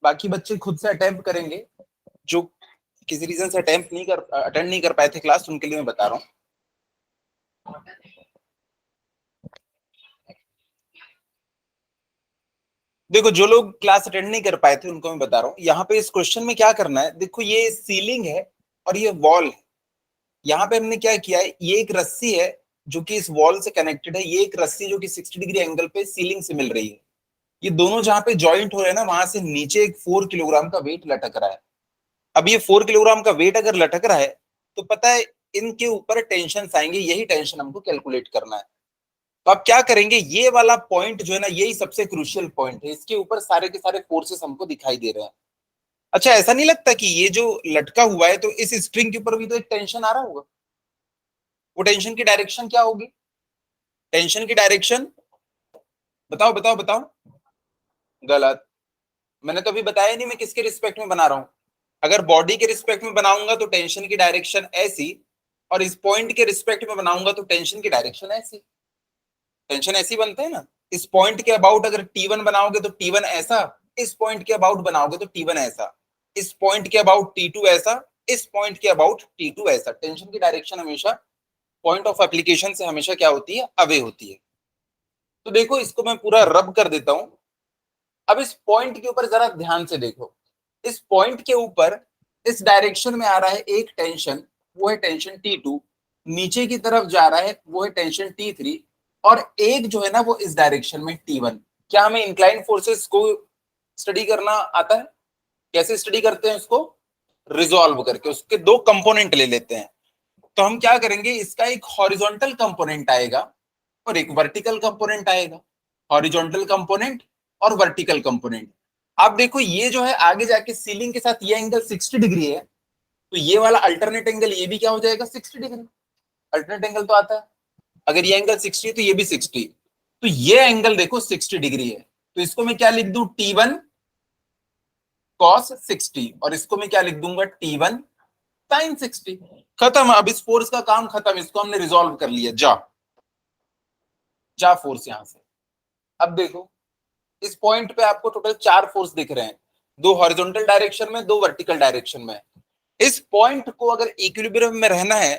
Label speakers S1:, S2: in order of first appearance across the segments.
S1: बाकी बच्चे खुद से अटेम्प्ट करेंगे, जो किसी रीजन से अटेंड नहीं कर पाए थे क्लास, उनके लिए मैं बता रहा हूँ। देखो जो लोग क्लास अटेंड नहीं कर पाए थे उनको मैं बता रहा हूँ, यहाँ पे इस क्वेश्चन में क्या करना है। देखो ये सीलिंग है और ये वॉल है। यहाँ पे हमने क्या किया है, ये एक रस्सी है जो कि इस वॉल से कनेक्टेड है, ये एक रस्सी जो कि 60 डिग्री एंगल पे सीलिंग से मिल रही है। ये दोनों जहां पे ज्वाइंट हो रहे हैं ना, वहां से नीचे एक 4 किलोग्राम का वेट लटक रहा है। अब ये 4 किलोग्राम का वेट अगर लटक रहा है तो पता है इनके ऊपर टेंशन आएंगे, यही टेंशन हमको कैलकुलेट करना है। तो आप क्या करेंगे, ये वाला पॉइंट जो है ना, यही सबसे क्रूशियल पॉइंट है, इसके ऊपर सारे के सारे फोर्सेस हमको दिखाई दे रहे हैं। अच्छा ऐसा नहीं लगता कि ये जो लटका हुआ है तो इस स्ट्रिंग के ऊपर भी तो एक टेंशन आ रहा होगा? वो टेंशन की डायरेक्शन क्या होगी? टेंशन की डायरेक्शन बताओ बताओ बताओ। गलत। मैंने तो अभी बताया नहीं मैं किसके रिस्पेक्ट में बना रहा हूं। अगर बॉडी के रिस्पेक्ट में बनाऊंगा तो टेंशन की डायरेक्शन ऐसी, और इस पॉइंट के रिस्पेक्ट में बनाऊंगा तो टेंशन की डायरेक्शन ऐसी। टेंशन ऐसी बनते हैं ना। इस पॉइंट के अबाउट अगर T1 बनाओगे तो T1 ऐसा, इस पॉइंट के अबाउट बनाओगे तो T1 ऐसा, इस पॉइंट के अबाउट T2 ऐसा, इस पॉइंट के अबाउट T2 ऐसा। टेंशन की डायरेक्शन हमेशा पॉइंट ऑफ एप्लीकेशन से हमेशा क्या होती है, अवे होती है। तो देखो इसको मैं पूरा रब कर देता हूं। अब इस पॉइंट के ऊपर जरा ध्यान से देखो। इस पॉइंट के ऊपर इस डायरेक्शन में आ रहा है एक टेंशन, वो है टेंशन T2। नीचे की तरफ जा रहा है वो है टेंशन T3। और एक जो है ना वो इस डायरेक्शन में T1। क्या हमें इंक्लाइन फोर्सेस को स्टडी करना आता है? कैसे स्टडी करते हैं उसको? रिजॉल्व करके उसके दो कंपोनेंट ले लेते हैं। तो हम क्या करेंगे, इसका एक हॉरिजॉन्टल कंपोनेंट आएगा और एक वर्टिकल कंपोनेंट आएगा। हॉरिजॉन्टल कंपोनेंट और वर्टिकल कंपोनेंट। आप देखो ये जो है आगे जाके सीलिंग के साथ ये एंगल 60 डिग्री है, तो ये वाला अल्टरनेट एंगल ये भी क्या हो जाएगा, 60 डिग्री। अल्टरनेट एंगल तो आता है। अगर ये एंगल 60 है तो ये भी 60। तो ये एंगल देखो 60 डिग्री है, तो इसको मैं क्या लिख दूं, T1 cos 60, और इसको मैं क्या लिख दूंगा, T1 sin 60। खत्म। अब इस फोर्स का काम खत्म, इसको हमने रिजॉल्व कर लिया। जा जा फोर्स यहां से। अब देखो इस पॉइंट पे आपको टोटल 4 फोर्स दिख रहे हैं, 2 हॉरिजॉन्टल डायरेक्शन में, 2 वर्टिकल डायरेक्शन में। इस पॉइंट को अगर इक्विलिब्रियम में रहना है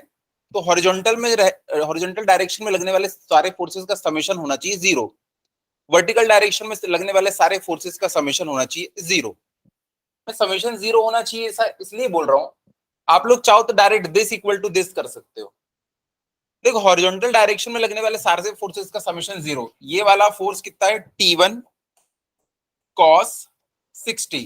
S1: तो हॉरिजॉन्टल डायरेक्शन में लगने वाले सारे फोर्सेस का समेशन होना चाहिए 0। वर्टिकल डायरेक्शन में लगने वाले सारे फोर्सेस का समेशन होना चाहिए 0। मैं समेशन 0 होना चाहिए ऐसा इसलिए बोल रहा हूं, आप लोग चाहो तो direct this equal to this कर सकते हो। देखो हॉरिजॉन्टल डायरेक्शन में लगने वाले सारे फोर्सेस का समेशन 0। ये वाला फोर्स कितना है, T1 cos 60,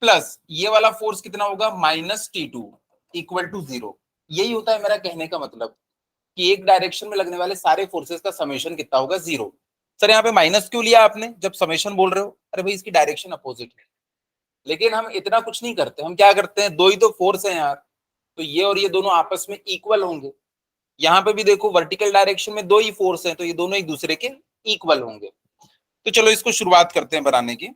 S1: प्लस ये वाला फोर्स कितना होगा, -T2 इक्वल टू 0। यही होता है मेरा कहने का मतलब कि एक डायरेक्शन में लगने वाले सारे फोर्सेस का समेशन कितना होगा, 0। सर यहाँ पे माइनस क्यों लिया आपने जब समेशन बोल रहे हो? अरे भाई इसकी डायरेक्शन अपोजिट है। लेकिन हम इतना कुछ नहीं करते, हम क्या करते हैं, दो ही तो फोर्स है यार, तो ये और ये दोनों आपस में इक्वल होंगे। यहाँ पे भी देखो वर्टिकल डायरेक्शन में 2 ही फोर्स हैं, तो ये दोनों एक दूसरे के इक्वल होंगे। तो चलो इसको शुरुआत करते हैं बनाने की।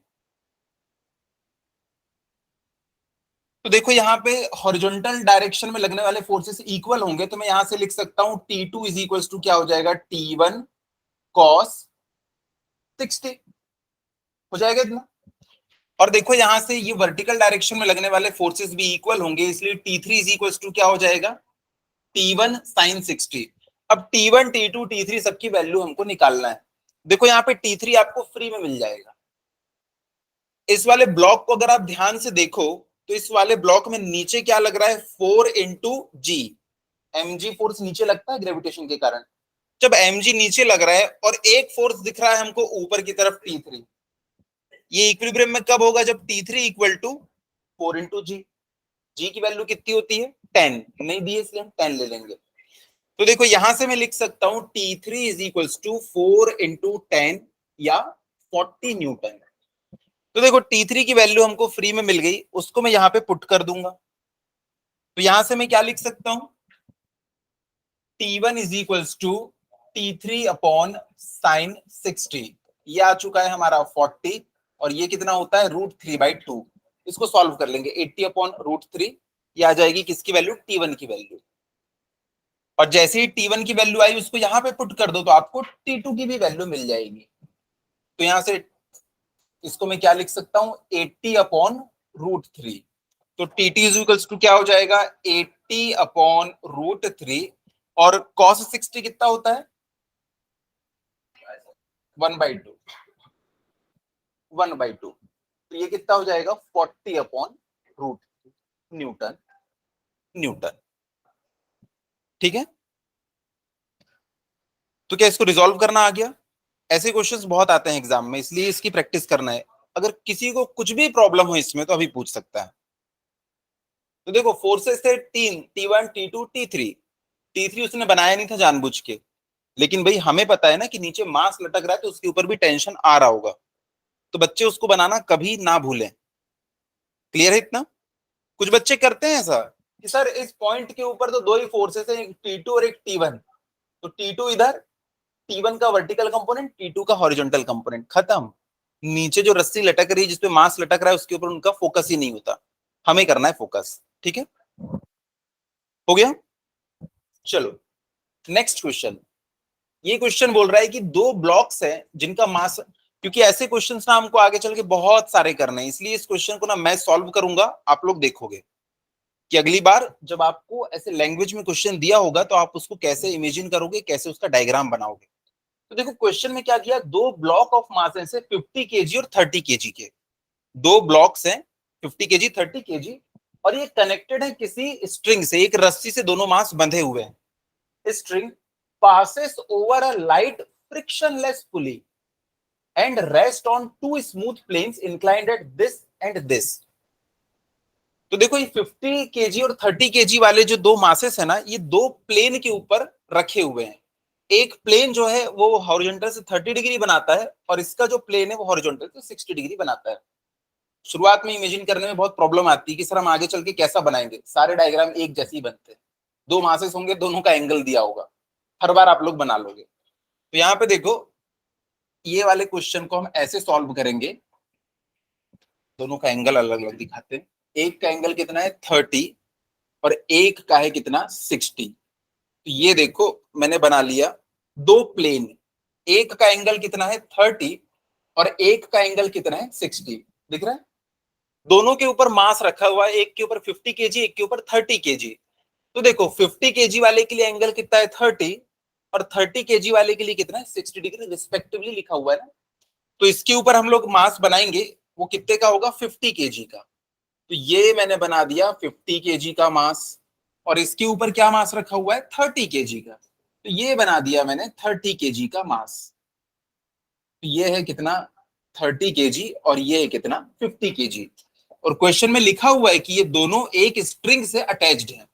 S1: तो देखो यहाँ पे हॉरिजॉन्टल डायरेक्शन में लगने वाले फोर्सेस इक्वल होंगे, तो मैं यहां से लिख सकता हूं T2 इज इक्वल टू क्या हो जाएगा, T1 cos 60 हो जाएगा इतना। और देखो यहां से ये वर्टिकल डायरेक्शन में लगने वाले फोर्सेस भी इक्वल होंगे, इसलिए T3 इज इक्वल टू क्या हो जाएगा, T1 sin 60। अब T1 T2 T3 सबकी वैल्यू हमको निकालना है। देखो यहाँ पे T3 आपको फ्री में मिल जाएगा। इस वाले ब्लॉक को अगर आप ध्यान से देखो तो इस वाले ब्लॉक में नीचे क्या लग रहा है, 4 इंटू जी। mg फोर्स नीचे लगता है ग्रेविटेशन के कारण। जब mg नीचे लग रहा है और एक फोर्स दिख रहा है हमको ऊपर की तरफ T3, ये इक्विलिब्रियम में कब होगा, जब T3 इक्वल टू 4 इंटू जी। जी की वैल्यू कितनी होती है, 10 नहीं दी है इसलिए हम 10 ले लेंगे। तो देखो यहां से मैं लिख सकता हूं T3 is equal to 4 into 10 या 40 न्यूटन। तो देखो T3 की वैल्यू हमको फ्री में मिल गई, उसको मैं यहाँ पे पुट कर दूंगा। तो यहां से मैं क्या लिख सकता हूं, T1 is equal to T3 upon sine 60। ये आ चुका है हमारा 40, और ये कितना होता है, √3/2। इसको सॉल्व कर लेंगे, 80 अपॉन √3। ये आ जाएगी किसकी वैल्यू, T1 की वैल्यू। और जैसे ही T1 की वैल्यू आई उसको यहाँ पे पुट कर दो तो आपको T2 की भी वैल्यू मिल जाएगी। तो यहां से इसको मैं क्या लिख सकता हूं, 80/√3। तो टी इज इक्वल्स टू क्या हो जाएगा, 80/√3। और cos 60 कितना होता है, 1/2, 1/2। तो ये कितना हो जाएगा, 40/√न्यूटन, न्यूटन। ठीक है, तो क्या इसको रिजॉल्व करना आ गया? ऐसे क्वेश्चंस बहुत आते हैं एग्जाम में, इसलिए इसकी प्रैक्टिस करना है। अगर किसी को कुछ भी प्रॉब्लम हो इसमें तो अभी पूछ सकता है। तो देखो फोर्सेस थे तीन, T1 T2 T3। T3 उसने बनाया नहीं था जानबूझ के, लेकिन भाई हमें पता है ना कि नीचे मास लटक रहा है तो उसके ऊपर भी टेंशन आ रहा होगा। तो बच्चे उसको बनाना कभी ना भूलें। क्लियर है इतना? कुछ बच्चे करते हैं ऐसा कि सर इस पॉइंट के ऊपर तो दो ही फोर्सेस हैं, एक T2 और एक T1। तो T2 इधर, T1 का वर्टिकल कंपोनेंट, T2 का हॉरिजॉन्टल कंपोनेंट, खत्म। नीचे जो रस्सी लटक रही है, जिसपे मास लटक रहा है, उसके ऊपर उनका फोकस ही नहीं होता। हमें करना है फोकस। ठीक है, हो गया। चलो नेक्स्ट क्वेश्चन। ये क्वेश्चन बोल रहा है कि दो ब्लॉक्स हैं जिनका मास, क्योंकि ऐसे क्वेश्चंस ना हमको आगे चल के बहुत सारे करने हैं, इसलिए इस क्वेश्चन को ना मैं सॉल्व करूंगा, आप लोग देखोगे कि अगली बार जब आपको ऐसे लैंग्वेज में क्वेश्चन दिया होगा तो आप उसको कैसे इमेजिन करोगे, कैसे उसका डायग्राम बनाओगे। तो देखो क्वेश्चन में क्या किया, दो ब्लॉक ऑफ मास है 50 kg और 30 kg के। दो ब्लॉक्स हैं 50 kg 30 kg, और ये कनेक्टेड है किसी स्ट्रिंग से, एक रस्सी से दोनों मास बंधे हुए हैं। String passes over a light frictionless pulley and rest on two smooth planes inclined at this and this। तो देखो ये 50 kg और 30 kg वाले जो दो मासेस है ना, ये दो प्लेन के ऊपर रखे हुए हैं। एक प्लेन जो है वो हॉरिजॉन्टल से 30 डिग्री बनाता है, और इसका जो प्लेन है वो हॉरिजॉन्टल से 60 डिग्री बनाता है। शुरुआत में इमेजिन करने में बहुत प्रॉब्लम आती है कि सर हम आगे चल के कैसा बनाएंगे, सारे डायग्राम एक जैसे ही बनते हैं, दो मासेस होंगे, दोनों का एंगल दिया होगा, हर बार आप लोग बना लोगे। तो यहाँ पे देखो ये वाले क्वेश्चन को हम ऐसे सॉल्व करेंगे, दोनों का एंगल अलग अलग दिखाते हैं। एक का एंगल कितना है 30, और एक का है कितना 60। तो ये देखो मैंने बना लिया दो प्लेन, एक का एंगल कितना है 30 और एक का एंगल कितना है 60, दिख रहा है? दोनों के ऊपर मास रखा हुआ है, एक के ऊपर 50 kg, एक के ऊपर 30 kg। तो देखो 50 kg वाले के लिए एंगल कितना है 30, और 30 kg वाले के लिए कितना है 60 डिग्री रिस्पेक्टिवली लिखा हुआ है ना। तो इसके ऊपर हम लोग मास बनाएंगे, वो कितने का होगा 50 kg का। तो ये मैंने बना दिया 50 kg का मास, और इसके ऊपर क्या मास रखा हुआ है 30 kg का। तो ये बना दिया मैंने 30 kg का मास। तो ये है कितना 30 kg, और ये है कितना 50 kg। और क्वेश्चन में लिखा हुआ है कि ये दोनों एक स्ट्रिंग से अटैच्ड हैं।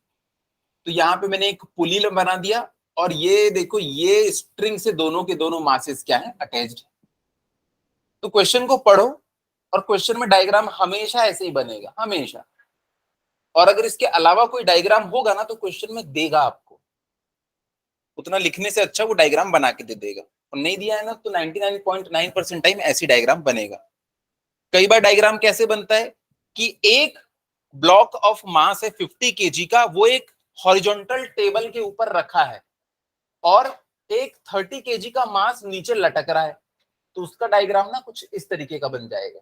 S1: तो यहाँ पे मैंने एक पुली बना दिया, और ये देखो ये स्ट्रिंग से दोनों के दोनों मासेस क्या है अटैच्ड। तो क्वेश्चन को पढ़ो, और क्वेश्चन में डायग्राम हमेशा ऐसे ही बनेगा, हमेशा। और अगर इसके अलावा कोई डायग्राम होगा ना तो क्वेश्चन में देगा आपको, उतना लिखने से अच्छा वो डायग्राम बना के दे देगा। और नहीं दिया है ना तो 99.9% टाइम ऐसी डायग्राम बनेगा। कई बार डायग्राम कैसे बनता है कि एक ब्लॉक ऑफ मास है 50 kg का, वो एक हॉरिजॉन्टल टेबल के ऊपर रखा है, और एक 30 kg का मास नीचे लटक रहा है। तो उसका डायग्राम ना कुछ इस तरीके का बन जाएगा,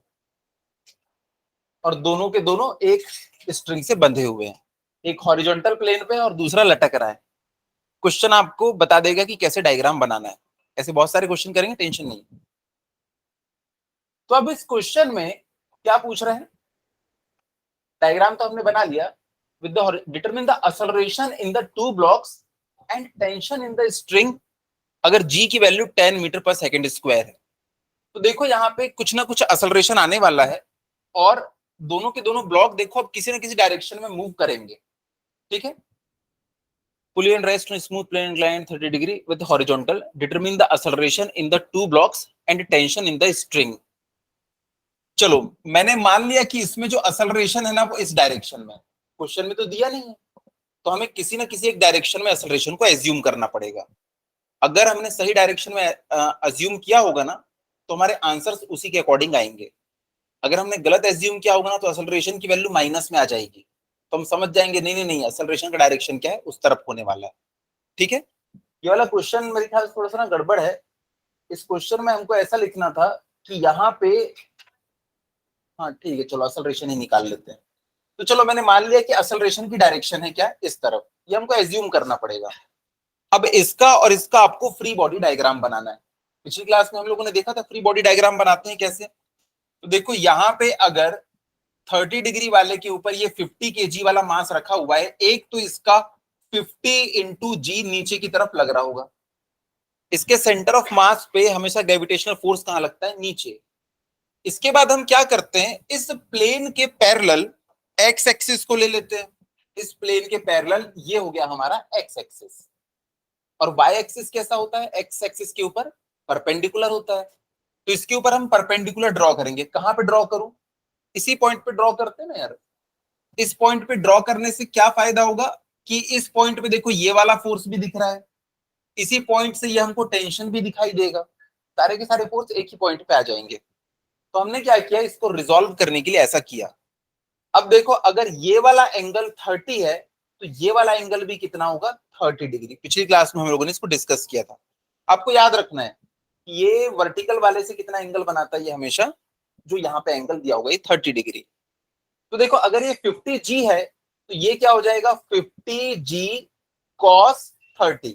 S1: और दोनों के दोनों एक स्ट्रिंग से बंधे हुए हैं, एक हॉरिजॉन्टल प्लेन पे और दूसरा लटक रहा है। क्वेश्चन आपको बता देगा कि कैसे डायग्राम बनाना है। ऐसे बहुत सारे क्वेश्चन करेंगे, टेंशन नहीं। तो अब इस क्वेश्चन में क्या पूछ रहे हैं, डायग्राम तो हमने बना लिया। With the determine the acceleration in the two blocks and tension in the string अगर g की वैल्यू 10 मीटर पर सेकंड स्क्वायर है। तो देखो यहाँ पे कुछ ना कुछ एक्सेलरेशन आने वाला है, और दोनों के दोनों ब्लॉक देखो अब किसी ना किसी डायरेक्शन में मूव करेंगे। ठीक है, pulley and rest on smooth plane inclined 30 degree with horizontal, determine the acceleration in the two blocks and tension in the string। चलो मैंने मान लिया कि इसमें जो एक्सेलरेशन है ना वो इस डायरेक्शन में, क्वेश्चन में तो दिया नहीं है, तो हमें किसी ना किसी एक डायरेक्शन में एक्सेलरेशन को एज्यूम करना पड़ेगा। अगर हमने सही डायरेक्शन में एज्यूम किया होगा ना तो हमारे आंसर्स उसी के अकॉर्डिंग आएंगे। अगर हमने गलत एज्यूम किया होगा ना तो एक्सेलरेशन की वैल्यू माइनस में आ जाएगी, तो हम समझ जाएंगे नहीं नहीं नहीं एक्सेलरेशन का डायरेक्शन क्या है, उस तरफ होने वाला है। ठीक है, ये वाला क्वेश्चन मेरे ख्याल से थोड़ा सा ना गड़बड़ है। इस क्वेश्चन में हमको ऐसा लिखना था कि यहाँ पे हाँ ठीक है, चलो असलरेशन ही निकाल लेते हैं। तो चलो मैंने मान लिया कि असलरेशन की डायरेक्शन है क्या, इस तरफ, ये हमको एज्यूम करना पड़ेगा। अब इसका और इसका आपको फ्री बॉडी डायग्राम बनाना है। पिछली क्लास में हम लोगों ने देखा था फ्री बॉडी डायग्राम बनाते हैं कैसे। तो देखो यहाँ पे अगर 30 डिग्री वाले के ऊपर ये 50 kg वाला मास रखा हुआ है, एक तो इसका 50 × G नीचे की तरफ लग रहा होगा। इसके सेंटर ऑफ मास पे हमेशा ग्रेविटेशनल फोर्स कहां लगता है, नीचे। इसके बाद हम क्या करते हैं, इस प्लेन के पैरेलल एक्स एक्सिस को ले लेते हैं। इस प्लेन के पैरेलल ये हो गया हमारा एक्स एक्सिस, और वाई एक्सिस कैसा होता है, एक्स एक्सिस के ऊपर परपेंडिकुलर होता है। तो इसके ऊपर हम परपेंडिकुलर ड्रॉ करेंगे। कहां पे ड्रॉ करूं, इसी पॉइंट पे ड्रॉ करते हैं ना यार। इस पॉइंट पे ड्रॉ करने से क्या फायदा होगा कि इस पॉइंट पे देखो ये वाला फोर्स भी दिख रहा है, इसी पॉइंट से ये हमको टेंशन भी दिखाई देगा, सारे के सारे फोर्स एक ही पॉइंट पे आ जाएंगे। तो हमने क्या किया, इसको रिजॉल्व करने के लिए ऐसा किया। अब देखो अगर ये वाला एंगल 30 है तो ये वाला एंगल भी कितना होगा, 30 डिग्री। पिछली क्लास में हम लोगों ने इसको डिस्कस किया था। आपको याद रखना है ये वर्टिकल वाले से कितना एंगल बनाता है, ये हमेशा जो यहाँ पे एंगल दिया होगा ये 30 डिग्री। तो देखो अगर ये 50G है तो ये क्या हो जाएगा, 50G cos 30।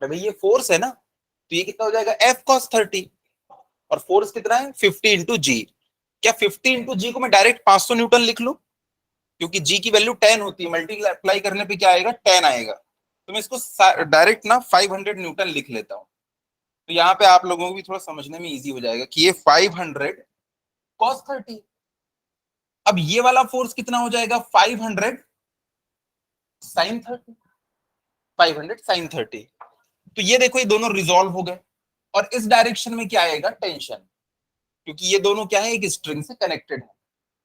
S1: भाई ये फोर्स है ना, तो ये कितना हो जाएगा, F cos 30। और फोर्स कितना है, 50 × G। क्या 50 × G को मैं डायरेक्ट 500 न्यूटन लिख लूं, क्योंकि G की वैल्यू 10 होती है, मल्टीप्लाई करने पे क्या आएगा, 10 आएगा। तो मैं इसको डायरेक्ट ना 500 न्यूटन लिख लेता हूं। तो यहाँ पे आप लोगों को भी थोड़ा समझने में इजी हो जाएगा कि ये 500 cos 30। अब ये वाला फोर्स कितना हो जाएगा, 500 sin 30। 500 sin 30। तो ये देखो ये दोनों रिजॉल्व हो गए। और इस डायरेक्शन में क्या आएगा, टेंशन, क्योंकि ये दोनों क्या है, एक स्ट्रिंग से कनेक्टेड है।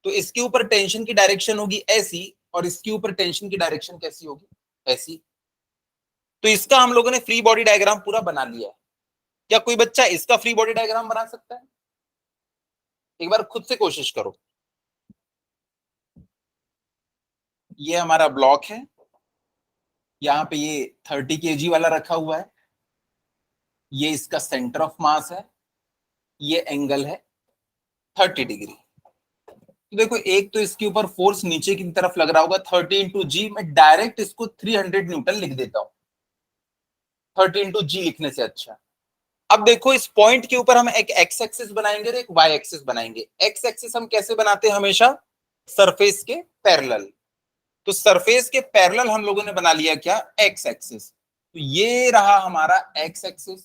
S1: तो इसके ऊपर टेंशन की डायरेक्शन होगी ऐसी, और इसके ऊपर टेंशन की डायरेक्शन कैसी होगी, ऐसी। तो इसका हम लोगों ने फ्री बॉडी डायग्राम पूरा बना लिया है। क्या कोई बच्चा इसका फ्री बॉडी डायग्राम बना सकता है, एक बार खुद से कोशिश करो। ये हमारा ब्लॉक है, यहाँ पे ये 30 kg वाला रखा हुआ है, ये इसका सेंटर ऑफ मास है, ये एंगल है 30 डिग्री। तो देखो एक तो इसके ऊपर फोर्स नीचे की तरफ लग रहा होगा 30 × G। मैं डायरेक्ट इसको 300 न्यूटन लिख देता हूं, 30 × G लिखने से अच्छा। अब देखो इस पॉइंट के ऊपर हम एक एक्स एक्सिस बनाएंगे और एक वाई एक्सिस बनाएंगे। एक्स एक्सिस हम कैसे बनाते हैं, हमेशा सरफेस के पैरेलल। तो सरफेस के पैरेलल हम लोगों ने बना लिया क्या, एक्स एक्सिस। तो ये रहा हमारा एक्स एक्सिस,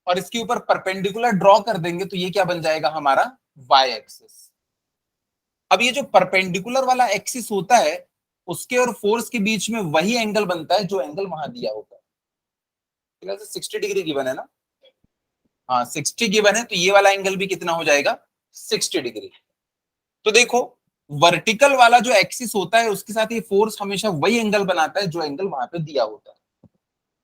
S1: और इसके ऊपर परपेंडिकुलर ड्रॉ कर देंगे तो ये क्या बन जाएगा हमारा, वाई एक्सिस। अब ये जो परपेंडिकुलर वाला एक्सिस होता है उसके और फोर्स के बीच में वही एंगल बनता है जो एंगल वहां दिया होता है। 60 डिग्री गिवन है ना, हाँ 60 गिवन है, तो ये वाला एंगल भी कितना हो जाएगा, 60 डिग्री। तो देखो वर्टिकल वाला जो एक्सिस होता है उसके साथ ये फोर्स हमेशा वही एंगल बनाता है जो एंगल वहां पे दिया होता है।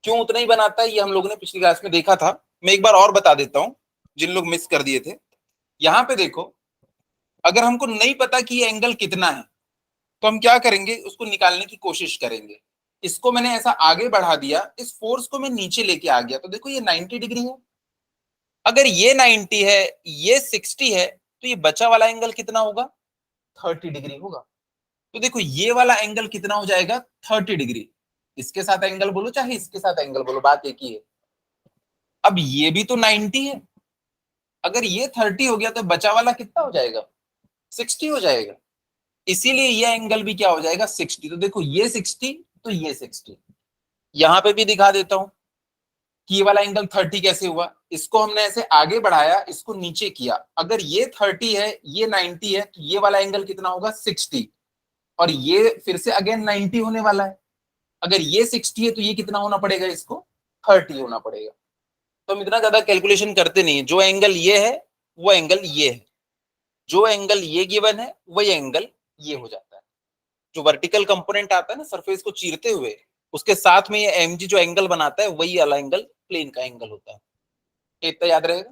S1: क्यों उतना ही बनाता है ये हम लोगों ने पिछली क्लास में देखा था। मैं एक बार और बता देता हूं जिन लोग मिस कर दिए थे। यहाँ पे देखो अगर हमको नहीं पता कि ये एंगल कितना है तो हम क्या करेंगे, उसको निकालने की कोशिश करेंगे। इसको मैंने ऐसा आगे बढ़ा दिया, इस फोर्स को मैं नीचे लेके आ गया, तो देखो ये 90 डिग्री है। अगर ये 90 है, ये 60 है, तो ये बचा वाला एंगल कितना होगा, 30 डिग्री होगा। तो देखो ये वाला एंगल कितना हो जाएगा, 30 डिग्री। इसके साथ एंगल बोलो चाहे इसके साथ एंगल बोलो, बात एक ही है। अब ये भी तो 90 है, अगर ये 30 हो गया तो बचा वाला कितना हो जाएगा, 60 हो जाएगा। इसीलिए ये एंगल भी क्या हो जाएगा, 60। तो देखो ये 60 तो ये 60। यहां पे भी दिखा देता हूं कि ये वाला एंगल 30 कैसे हुआ। इसको हमने ऐसे आगे बढ़ाया, इसको नीचे किया। अगर ये 30 है, ये 90 है, तो ये वाला एंगल कितना होगा, 60। और ये फिर से अगेन 90 होने वाला है। अगर ये 60 है तो ये कितना होना पड़ेगा, इसको 30 होना पड़ेगा। तो हम इतना ज्यादा कैलकुलेशन करते नहीं है, जो एंगल ये है वो एंगल ये है, जो एंगल ये गिवन है वही एंगल ये हो जाता है। जो वर्टिकल कंपोनेंट आता है ना सरफेस को चीरते हुए, उसके साथ में ये एमजी जो एंगल बनाता है वही वाला एंगल प्लेन का एंगल होता है। इतना याद रहेगा।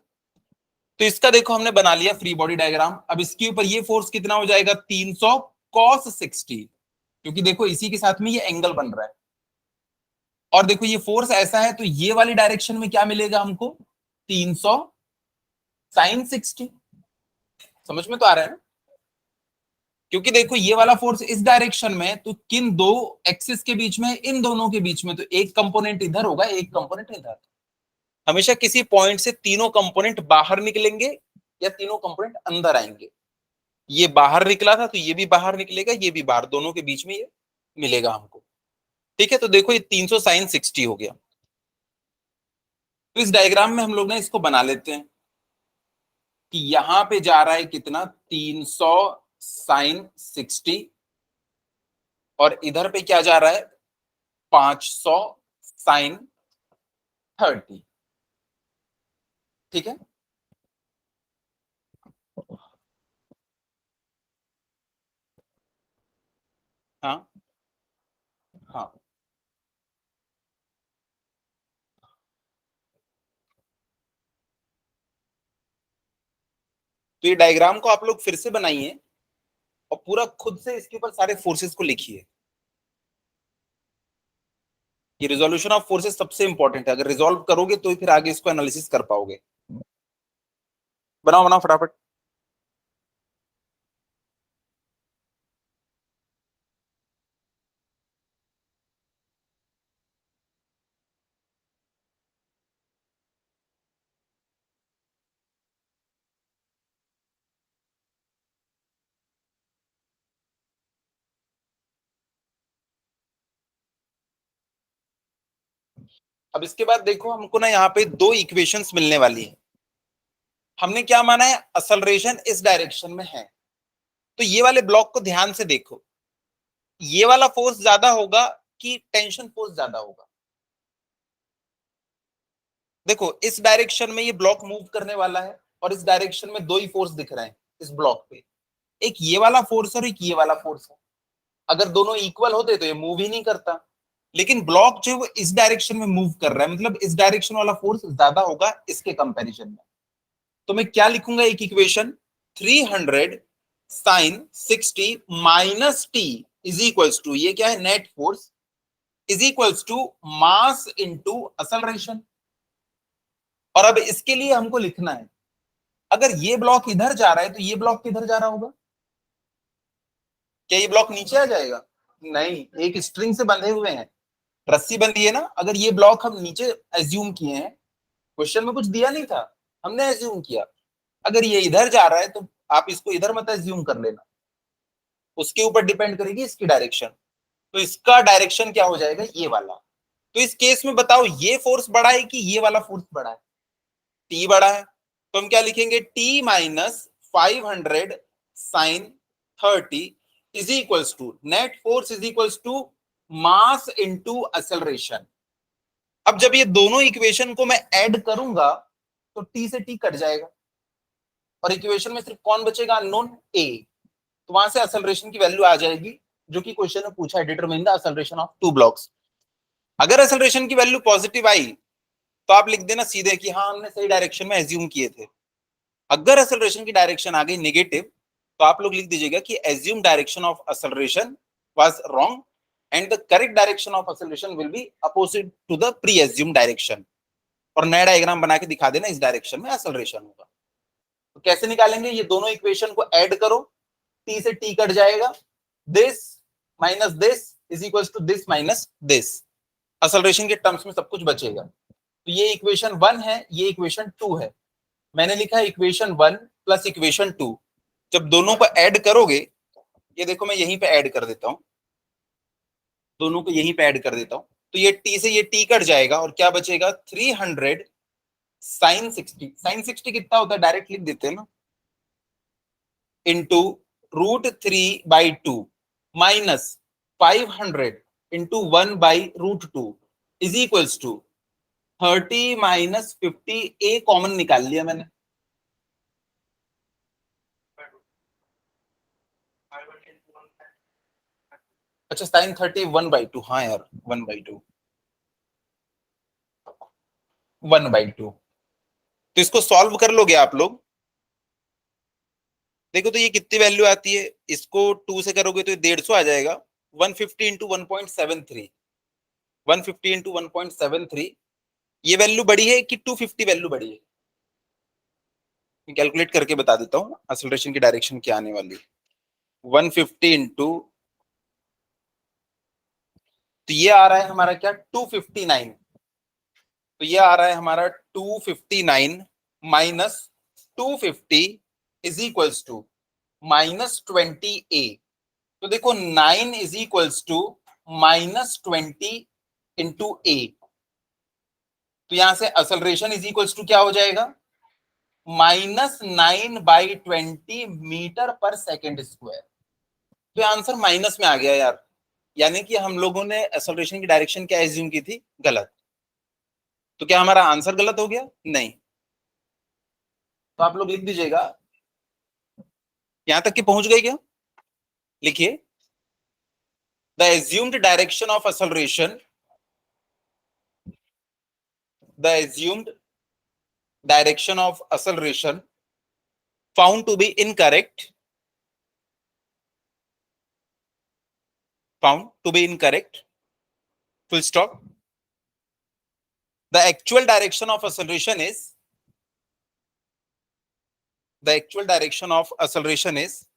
S1: तो इसका देखो हमने बना लिया फ्री बॉडी डायग्राम। अब इसके ऊपर ये फोर्स कितना हो जाएगा, 300 cos 60, क्योंकि देखो इसी के साथ में ये एंगल बन रहा है। और देखो ये फोर्स ऐसा है तो ये वाली डायरेक्शन में क्या मिलेगा हमको, 300 sin 60। समझ में तो आ रहा है ना? क्योंकि देखो ये वाला फोर्स इस डायरेक्शन में, तो किन दो एक्सिस के बीच में, इन दोनों के बीच में, तो एक कंपोनेंट इधर होगा, एक कंपोनेंट इधर। हमेशा किसी पॉइंट से तीनों कंपोनेंट बाहर निकलेंगे या तीनों कंपोनेंट अंदर आएंगे। ये बाहर निकला था तो ये भी बाहर निकलेगा, ये भी बाहर, दोनों के बीच में ये मिलेगा हमको। ठीक है, तो देखो ये 300 साइन 60 हो गया। तो इस डायग्राम में हम लोग ना इसको बना लेते हैं कि यहां पे जा रहा है कितना, 300 साइन 60, और इधर पे क्या जा रहा है, 500 साइन 30। ठीक है, हाँ हाँ। तो ये डायग्राम को आप लोग फिर से बनाइए और पूरा खुद से इसके ऊपर सारे फोर्सेस को लिखिए। ये रिजोल्यूशन ऑफ फोर्सेस सबसे इंपॉर्टेंट है, अगर रिजोल्व करोगे तो ही फिर आगे इसको एनालिसिस कर पाओगे। बनाओ बनाओ फटाफट। अब इसके बाद देखो हमको ना यहाँ पे दो इक्वेशंस मिलने वाली है। हमने क्या माना है, असलरेशन इस डायरेक्शन में है, तो ये वाले ब्लॉक को ध्यान से देखो, ये वाला फोर्स ज्यादा होगा कि टेंशन फोर्स ज्यादा होगा। देखो इस डायरेक्शन में ये ब्लॉक मूव करने वाला है, और इस डायरेक्शन में दो ही फोर्स दिख रहे हैं इस ब्लॉक पे, एक ये वाला फोर्स और एक ये वाला फोर्स है। अगर दोनों इक्वल होते तो ये मूव ही नहीं करता, लेकिन ब्लॉक जो है वो इस डायरेक्शन में मूव कर रहा है, मतलब इस डायरेक्शन वाला फोर्स ज्यादा होगा इसके कंपैरिजन में। तो मैं क्या लिखूंगा एक equation, 300 sine 60 minus T is equals to, ये क्या है, net force, is equals to mass into acceleration. और अब इसके लिए हमको लिखना है, अगर ये ब्लॉक इधर जा रहा है तो ये ब्लॉक किधर जा रहा होगा, क्या ये ब्लॉक नीचे आ जाएगा? नहीं, एक स्ट्रिंग से बंधे हुए हैं, रस्सी बंधी है ना। अगर ये ब्लॉक हम नीचे एज्यूम किए हैं, क्वेश्चन में कुछ दिया नहीं था, हमने एज्यूम किया, अगर ये इधर जा रहा है तो आप इसको इधर मत एज्यूम कर लेना, उसके ऊपर डिपेंड करेगी इसकी डायरेक्शन। तो इसका डायरेक्शन क्या हो जाएगा, ये वाला। तो इस केस में बताओ ये फोर्स बड़ा है कि ये वाला फोर्स बड़ा है? टी बड़ा है, तो हम क्या लिखेंगे, T minus 500 sine 30 is equals to net force is equals to mass into acceleration. अब जब ये दोनों इक्वेशन को मैं ऐड करूंगा तो टी से टी कट जाएगा, और इक्वेशन में सिर्फ कौन बचेगा, अननोन, ए। तो वहां से एक्सेलरेशन की वैल्यू आ जाएगी, जो कि क्वेश्चन में पूछा है, determine the acceleration of two blocks. अगर एक्सेलरेशन की वैल्यू पॉजिटिव आई तो आप लिख देना सीधे कि हाँ हमने सही डायरेक्शन में एज्यूम किए थे। अगर एक्सेलरेशन की डायरेक्शन आ गई नेगेटिव, तो आप लोग लिख दीजिएगा कि assume direction of acceleration was wrong and the correct direction of acceleration will be opposite to the pre assume direction. और नया डायग्राम बना के दिखा देना, इस डायरेक्शन में एक्सेलरेशन होगा। तो कैसे निकालेंगे, ये दोनों इक्वेशन को ऐड करो, टी से टी कट जाएगा, this minus this is equal to this minus this, acceleration के टर्म्स में सब कुछ बचेगा। तो ये इक्वेशन 1 है, ये इक्वेशन 2 है। मैंने लिखा है इक्वेशन 1 प्लस इक्वेशन 2। जब दोनों को ऐड करोगे, ये देखो मैं यहीं पे ऐड कर देता हूं, दोनों को यहीं पे ऐड कर देता हूं, तो ये टी से ये टी कट जाएगा और क्या बचेगा, 300 साइन 60। साइन 60 कितना होता है, डायरेक्ट लिख देते हैं ना, into √3/2 minus 500 into 1/√2 is equals to 30 minus 50, a common निकाल लिया मैंने। अच्छा साइन 30 1/2, हाँ यार 1/2, 1/2। तो इसको सॉल्व कर लोगे आप लोग, देखो तो ये कितनी वैल्यू आती है, इसको 2 से करोगे तो ये 150 आ जाएगा, 150 इंटू 1.73, 150 इंटू 1.73। ये वैल्यू बड़ी है कि 250 वैल्यू बड़ी है? मैं कैलकुलेट करके बता देता हूँ एक्सेलरेशन की डायरेक्शन क्या आने वाली है। 150 इंटू, तो ये आ रहा है हमारा क्या 259, तो ये आ रहा है हमारा 259 minus 250 is equals to -20 a। तो देखो 9 is equals to -20 into a। तो यहां से एक्सेलरेशन इज इक्वल्स टू क्या हो जाएगा, -9/20 मीटर पर सेकेंड स्क्वायर। तो आंसर माइनस में आ गया यार, यानी कि हम लोगों ने एक्सेलरेशन की डायरेक्शन क्या एज्यूम की थी, गलत। तो क्या हमारा आंसर गलत हो गया? नहीं। तो आप लोग लिख दीजिएगा, यहां तक कि पहुंच गए क्या? लिखिए, the assumed direction of acceleration, the assumed direction of acceleration found to be incorrect, found to be incorrect, full stop. The actual direction of acceleration is, the actual direction of acceleration is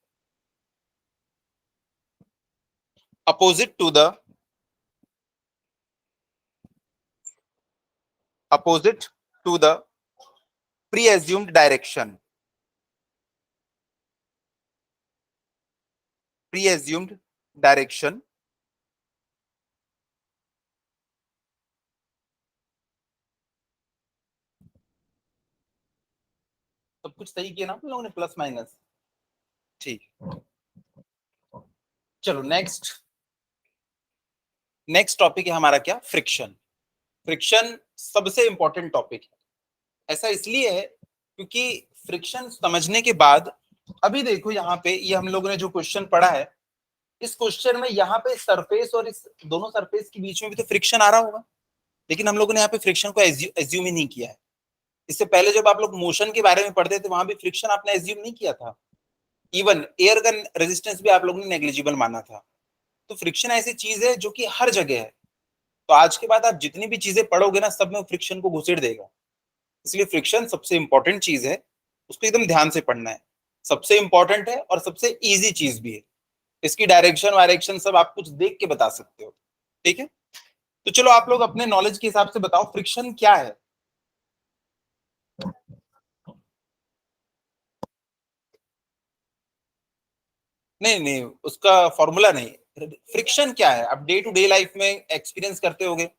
S1: opposite to the, opposite to the pre-assumed direction, pre-assumed direction सब कुछ सही किया ना आप लोगों ने, plus minus, ठीक। चलो नेक्स्ट, नेक्स्ट टॉपिक है हमारा क्या, फ्रिक्शन। फ्रिक्शन सबसे इंपॉर्टेंट टॉपिक है। ऐसा इसलिए है क्योंकि फ्रिक्शन समझने के बाद, अभी देखो यहाँ पे ये हम लोगों ने जो क्वेश्चन पढ़ा है, इस क्वेश्चन में यहाँ पे सरफेस और इस दोनों सरफेस के बीच में भी तो फ्रिक्शन आ रहा होगा, लेकिन हम लोगों ने यहाँ पे फ्रिक्शन को एज्यूम ही नहीं किया है। इससे पहले जब आप लोग मोशन के बारे में पढ़ते थे, वहां भी फ्रिक्शन आपने एज्यूम नहीं किया था। इवन एयर का रेजिस्टेंस भी आप लोगों ने नेग्लिजिबल माना था। तो फ्रिक्शन ऐसी चीज है जो कि हर जगह है। तो आज के बाद आप जितनी भी चीजें पढ़ोगे ना, सब में फ्रिक्शन को घुसेड़ देगा। इसलिए फ्रिक्शन सबसे इंपॉर्टेंट चीज है, उसको एकदम ध्यान से पढ़ना है। सबसे इंपॉर्टेंट है और सबसे इजी चीज भी है। इसकी डायरेक्शन वायरेक्शन सब आप कुछ देख के बता सकते हो, ठीक है। तो चलो आप लोग अपने नॉलेज के हिसाब से बताओ फ्रिक्शन क्या है। नहीं नहीं, उसका फॉर्मूला नहीं, फ्रिक्शन क्या है आप डे टू डे लाइफ में एक्सपीरियंस करते होगे,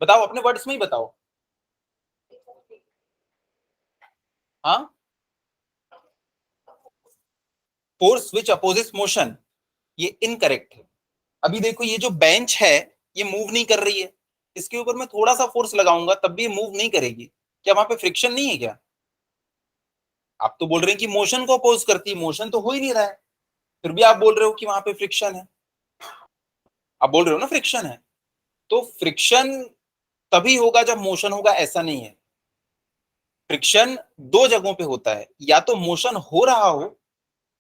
S1: बताओ अपने वर्ड्स में ही बताओ। हाँ, फोर्स विच अपोजिस मोशन, ये इनकरेक्ट है। अभी देखो ये जो बेंच है, ये मूव नहीं कर रही है, इसके ऊपर मैं थोड़ा सा फोर्स लगाऊंगा तब भी ये मूव नहीं करेगी। क्या वहां पे फ्रिक्शन नहीं है क्या? आप तो बोल रहे हैं कि मोशन को अपोज करती है, मोशन तो हो ही नहीं रहा है, फिर भी आप बोल रहे हो कि वहां पे फ्रिक्शन है। आप बोल रहे हो ना फ्रिक्शन है, तो फ्रिक्शन तभी होगा जब मोशन होगा, ऐसा नहीं है। फ्रिक्शन दो जगहों पे होता है, या तो मोशन हो रहा हो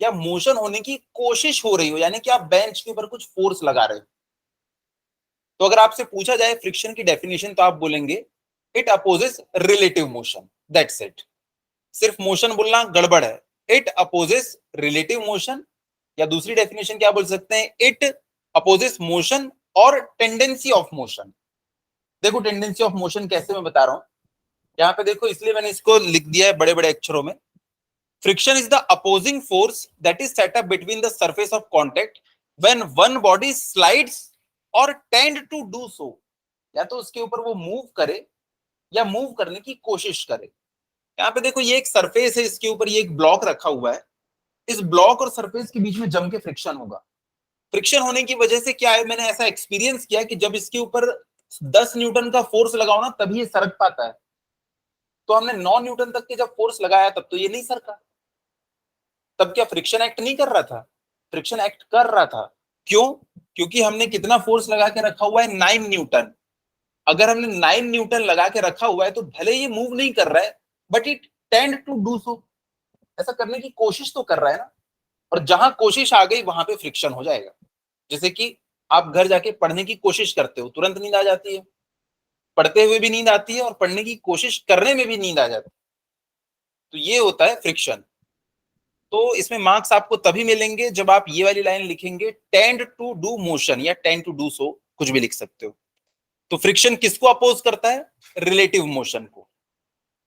S1: या मोशन होने की कोशिश हो रही हो, यानी कि आप बेंच के ऊपर कुछ फोर्स लगा रहे हो। तो अगर आपसे पूछा जाए फ्रिक्शन की डेफिनेशन, तो आप बोलेंगे it opposes relative motion, that's it. सिर्फ मोशन बोलना गड़बड़ है। इट अपोजेस रिलेटिव मोशन, या दूसरी डेफिनेशन क्या बोल सकते हैं, इट अपोजेस मोशन और टेंडेंसी ऑफ मोशन। देखो टेंडेंसी ऑफ मोशन कैसे मैं बता रहा हूं, यहाँ पे देखो, इसलिए मैंने इसको लिख दिया है बड़े बड़े अक्षरों में। Friction is the opposing force that is set up between the surface of contact when one body slides और टेंड टू डू सो। या तो उसके ऊपर वो मूव करे या मूव करने की कोशिश करे। यहाँ पे देखो ये एक सरफेस है, इसके ऊपर ये एक ब्लॉक रखा हुआ है, इस ब्लॉक और सरफेस के बीच में जम के फ्रिक्शन होगा। फ्रिक्शन होने की वजह से क्या है, मैंने ऐसा एक्सपीरियंस किया कि जब इसके ऊपर 10 न्यूटन का फोर्स लगाओ ना, तभी ये सरक पाता है। तो हमने 9 न्यूटन तक के जब फोर्स लगाया, तब तो ये नहीं सरका। तब क्या फ्रिक्शन एक्ट नहीं कर रहा था? फ्रिक्शन एक्ट कर रहा था। क्यों? क्योंकि हमने कितना फोर्स लगा के रखा हुआ है, 9 न्यूटन। अगर हमने 9 न्यूटन लगा के रखा हुआ है, तो भले ये मूव नहीं कर रहा है, but it tend to do so, ऐसा करने की कोशिश तो कर रहा है ना। और जहां कोशिश आ गई वहां पे फ्रिक्शन हो जाएगा। जैसे कि आप घर जाके पढ़ने की कोशिश करते हो, तुरंत नींद आ जाती है, पढ़ते हुए भी नींद आती है और पढ़ने की कोशिश करने में भी नींद आ जाती है। तो ये होता है फ्रिक्शन। तो इसमें मार्क्स आपको तभी मिलेंगे जब आप ये वाली लाइन लिखेंगे, टेंड टू डू मोशन या टेंड टू डू सो, कुछ भी लिख सकते हो। तो फ्रिक्शन किसको अपोज करता है? रिलेटिव मोशन को।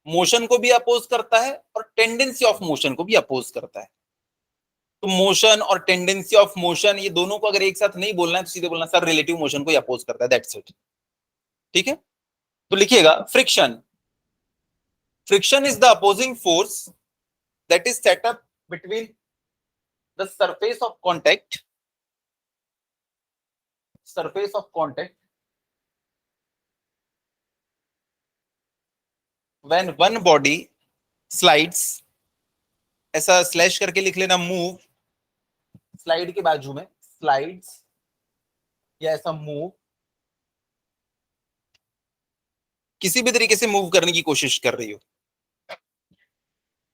S1: मोशन को भी अपोज करता है और टेंडेंसी ऑफ मोशन को भी अपोज करता है। तो मोशन और टेंडेंसी ऑफ मोशन, ये दोनों को अगर एक साथ नहीं बोलना है तो सीधे बोलना सर रिलेटिव मोशन को ही अपोज करता है, दैट्स इट। ठीक है, तो लिखिएगा friction. Friction is the opposing force that is set up between the surface of contact when one body slides, ऐसा स्लैश करके लिख लेना, मूव, स्लाइड के बाजू में स्लाइड्स, या ऐसा मूव, किसी भी तरीके से मूव करने की कोशिश कर रही हो,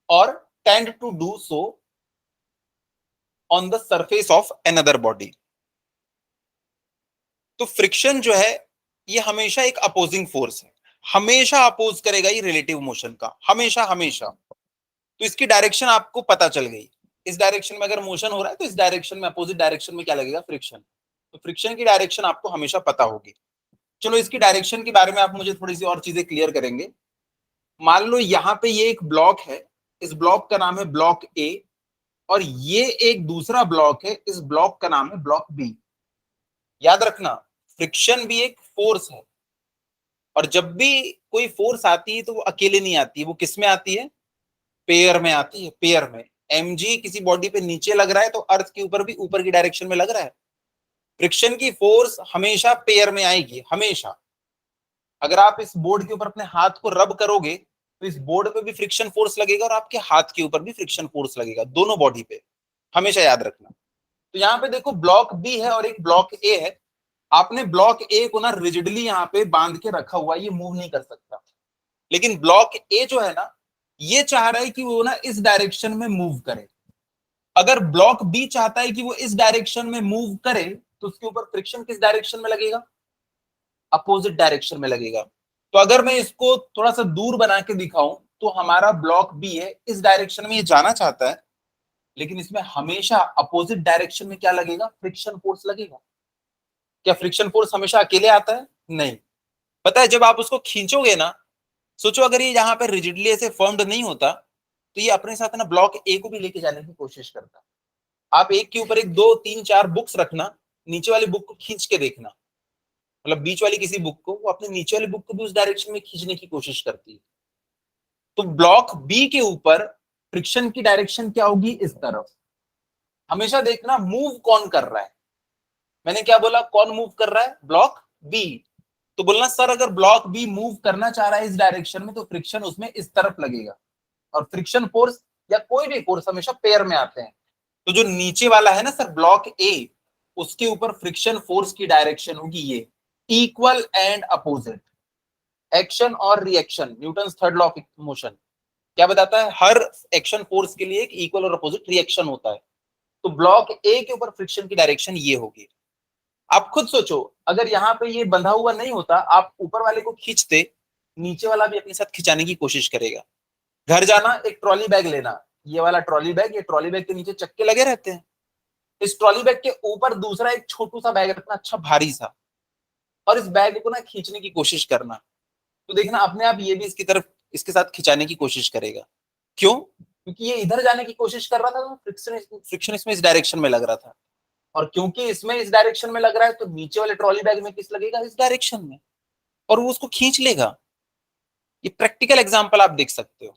S1: और tend to do so on the surface of another body. तो फ्रिक्शन जो है ये हमेशा एक अपोजिंग फोर्स है, हमेशा अपोज करेगा ये रिलेटिव मोशन का, हमेशा हमेशा। तो इसकी डायरेक्शन आपको पता चल गई, इस डायरेक्शन में अगर मोशन हो रहा है तो इस डायरेक्शन में, अपोजिट डायरेक्शन में क्या लगेगा? फ्रिक्शन। तो फ्रिक्शन की डायरेक्शन आपको हमेशा पता होगी। चलो इसकी डायरेक्शन के बारे में आप मुझे थोड़ी सी और चीजें क्लियर करेंगे। मान लो यहाँ पे ये एक ब्लॉक है, इस ब्लॉक का नाम है ब्लॉक ए, और ये एक दूसरा ब्लॉक है, इस ब्लॉक का नाम है ब्लॉक बी। याद रखना फ्रिक्शन भी एक फोर्स है, और जब भी कोई फोर्स आती है तो वो अकेले नहीं आती है, वो किस में आती है? पेयर में आती है, पेयर में। mg किसी बॉडी पे नीचे लग रहा है तो अर्थ के ऊपर भी ऊपर की डायरेक्शन में लग रहा है। फ्रिक्शन की फोर्स हमेशा पेयर में आएगी, हमेशा। अगर आप इस बोर्ड के ऊपर अपने हाथ को रब करोगे तो इस बोर्ड पे भी फ्रिक्शन फोर्स लगेगा और आपके हाथ के ऊपर भी फ्रिक्शन फोर्स लगेगा, दोनों बॉडी पे, हमेशा याद रखना। तो यहाँ पे देखो ब्लॉक बी है और एक ब्लॉक ए है। आपने ब्लॉक ए को ना रिजिडली यहाँ पे बांध के रखा हुआ है, ये मूव नहीं कर सकता। लेकिन ब्लॉक ए जो है ना, ये चाह रहा है कि वो ना इस डायरेक्शन में मूव करे। अगर ब्लॉक बी चाहता है कि वो इस डायरेक्शन में मूव करे तो उसके ऊपर फ्रिक्शन किस डायरेक्शन में लगेगा? अपोजिट डायरेक्शन में लगेगा। तो अगर मैं इसको थोड़ा सा दूर बना के दिखाऊं तो हमारा ब्लॉक बी है, इस डायरेक्शन में ये जाना चाहता है, लेकिन इसमें हमेशा अपोजिट डायरेक्शन में क्या लगेगा? फ्रिक्शन फोर्स लगेगा। क्या फ्रिक्शन फोर्स हमेशा अकेले आता है? नहीं। पता है जब आप उसको खींचोगे ना, सोचो अगर ये यहाँ पे रिजिडली ऐसे फर्म्ड नहीं होता तो ये अपने साथ ना ब्लॉक ए को भी लेके जाने की कोशिश करता। आप एक के ऊपर एक, दो, तीन, चार बुक्स रखना, नीचे वाली बुक को खींच के देखना, मतलब बीच वाली किसी बुक को, वो अपने नीचे वाली बुक को भी उस डायरेक्शन में खींचने की कोशिश करती है। तो ब्लॉक बी के ऊपर फ्रिक्शन की डायरेक्शन क्या होगी? इस तरफ। हमेशा देखना मूव कौन कर रहा है। मैंने क्या बोला? कौन मूव कर रहा है? Block B. तो बोलना सर अगर ब्लॉक बी मूव करना चाह रहा है इस डायरेक्शन में तो फ्रिक्शन उसमें इस तरफ लगेगा। और फ्रिक्शन फोर्स या कोई भी फोर्स हमेशा पेयर में आते हैं। तो जो नीचे वाला है ना सर ब्लॉक ए, उसके ऊपर फ्रिक्शन फोर्स की डायरेक्शन होगी ये, इक्वल एंड अपोजिट। एक्शन और reaction, Newton third law of motion क्या बताता है? हर एक्शन फोर्स के लिए एक इक्वल और अपोजिट रिएक्शन होता है। तो ब्लॉक ए के ऊपर फ्रिक्शन की डायरेक्शन ये होगी। आप खुद सोचो अगर यहाँ पे ये बंधा हुआ नहीं होता, आप ऊपर वाले को खींचते, नीचे वाला भी अपने साथ खिंचाने की कोशिश करेगा। घर जाना, एक ट्रॉली बैग लेना, ये वाला ट्रॉली बैग, ये ट्रॉली बैग के नीचे चक्के लगे रहते हैं। इस ट्रॉली बैग के ऊपर दूसरा एक छोटू सा बैग रखना, अच्छा भारी सा, और इस बैग को ना खींचने की कोशिश करना। तो देखना अपने आप ये भी इसकी तरफ, इसके साथ खिंचाने की कोशिश करेगा। क्यों? क्योंकि ये इधर जाने की कोशिश कर रहा था तो फ्रिक्शन इसमें इस डायरेक्शन में लग रहा था, और क्योंकि इसमें इस डायरेक्शन में लग रहा है तो नीचे वाले ट्रॉली बैग में किस लगेगा? इस डायरेक्शन में, और वो उसको खींच लेगा। ये प्रैक्टिकल एग्जांपल आप देख सकते हो।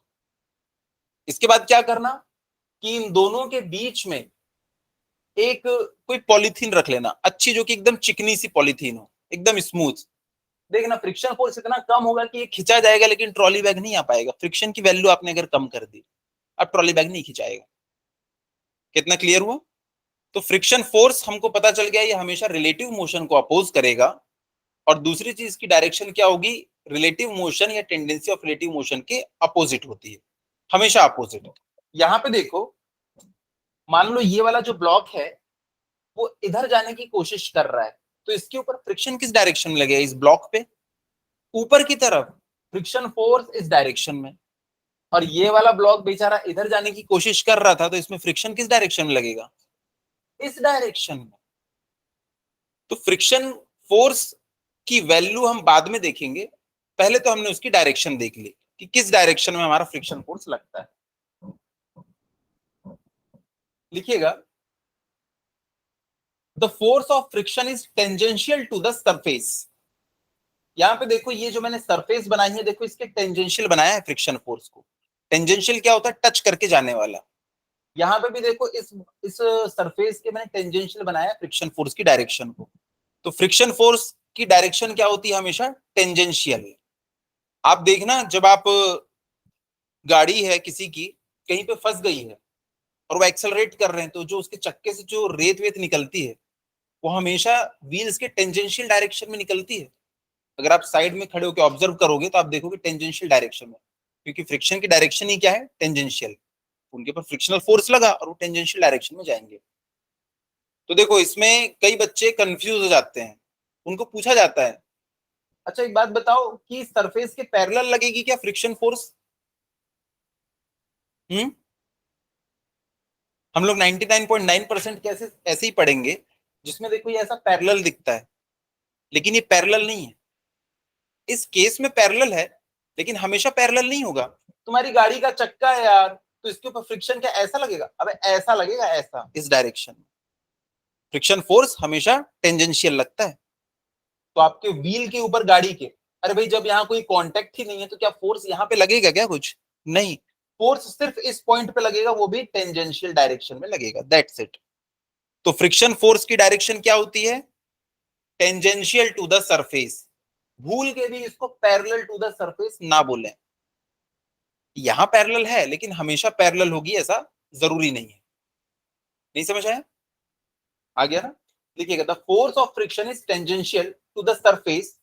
S1: इसके बाद क्या करना कि इन दोनों के बीच में एक कोई पॉलीथीन रख लेना अच्छी, जो कि एकदम चिकनी सी पॉलीथीन हो, एकदम स्मूथ। देखना फ्रिक्शन फोर्स इतना कम होगा कि ये खिंचा जाएगा लेकिन ट्रॉली बैग नहीं आ पाएगा। फ्रिक्शन की वैल्यू आपने अगर कम कर दी, अब ट्रॉली बैग नहीं खिंचाएगा। कितना क्लियर हुआ? तो फ्रिक्शन फोर्स हमको पता चल गया ये हमेशा रिलेटिव मोशन को अपोज करेगा, और दूसरी चीज की डायरेक्शन क्या होगी? रिलेटिव मोशन या टेंडेंसी ऑफ रिलेटिव मोशन के अपोजिट होती है, हमेशा अपोजिट। यहाँ पे देखो, मान लो ये वाला जो ब्लॉक है वो इधर जाने की कोशिश कर रहा है, तो इसके ऊपर फ्रिक्शन किस डायरेक्शन में लगेगा? इस ब्लॉक पे ऊपर की तरफ। फ्रिक्शन फोर्स इस डायरेक्शन में, और ये वाला ब्लॉक बेचारा इधर जाने की कोशिश कर रहा था, तो इसमें फ्रिक्शन किस डायरेक्शन में लगेगा? इस डायरेक्शन में। तो फ्रिक्शन फोर्स की वैल्यू हम बाद में देखेंगे, पहले तो हमने उसकी डायरेक्शन देख ली कि किस डायरेक्शन में हमारा फ्रिक्शन फोर्स लगता है। लिखिएगा, the force of friction is tangential to the surface. यहां पे देखो, ये जो मैंने सरफेस बनाई है, देखो इसके टेंजेंशियल बनाया है फ्रिक्शन फोर्स को। टेंजेंशियल क्या होता है? टच करके जाने वाला। यहाँ पे भी देखो, इस सरफेस के मैंने टेंजेंशियल बनाया है फ्रिक्शन फोर्स की डायरेक्शन को। तो फ्रिक्शन फोर्स की डायरेक्शन क्या होती है? हमेशा टेंजेंशियल। आप देखना, जब आप गाड़ी है किसी की, कहीं पे फंस गई है और वो एक्सेलरेट कर रहे हैं, तो जो उसके चक्के से जो रेत वेत निकलती है, वो हमेशा व्हील्स के टेंजेंशियल डायरेक्शन में निकलती है। अगर आप साइड में खड़े होकर ऑब्जर्व करोगे तो आप देखोगे टेंजेंशियल डायरेक्शन में, क्योंकि फ्रिक्शन की डायरेक्शन ही क्या है? टेंजेंशियल। उनके ऊपर फ्रिक्शनल फोर्स लगा और वो टेंजेंशियल डायरेक्शन में जाएंगे। तो देखो, इसमें कई बच्चे कंफ्यूज हो जाते हैं। उनको पूछा जाता है, अच्छा एक बात बताओ कि सरफेस के पैरेलल लगेगी क्या फ्रिक्शन फोर्स? हम लोग 99.9% कैसे ऐसे ही पढ़ेंगे, जिसमें देखो ये ऐसा पैरेलल दिखता है, लेकिन ये पैरेलल नहीं है। इस केस में पैरेलल है, लेकिन हमेशा पैरेलल नहीं होगा। तुम्हारी गाड़ी का चक्का है यार, तो इसके ऊपर फ्रिक्शन क्या ऐसा लगेगा? अबे ऐसा लगेगा, ऐसा, इस डायरेक्शन में। फ्रिक्शन फोर्स हमेशा टेंजेंशियल लगता है। तो आपके व्हील के ऊपर गाड़ी के, अरे भाई जब यहाँ कोई कांटेक्ट ही नहीं है, तो क्या फोर्स यहाँ पे लगेगा क्या? कुछ नहीं। फोर्स सिर्फ इस पॉइंट पे लगेगा, वो भी टेंजेंशियल डायरेक्शन में लगेगा, दैट्स इट। तो फ्रिक्शन फोर्स की डायरेक्शन क्या होती है? Tangential to the surface. भूल के भी इसको पैरेलल टू द सरफेस ना बोलें। यहां पैरेलल है, लेकिन हमेशा पैरेलल होगी ऐसा जरूरी नहीं है। नहीं समझ आया? आ गया ना? देखिएगा, the force of friction is tangential to the surface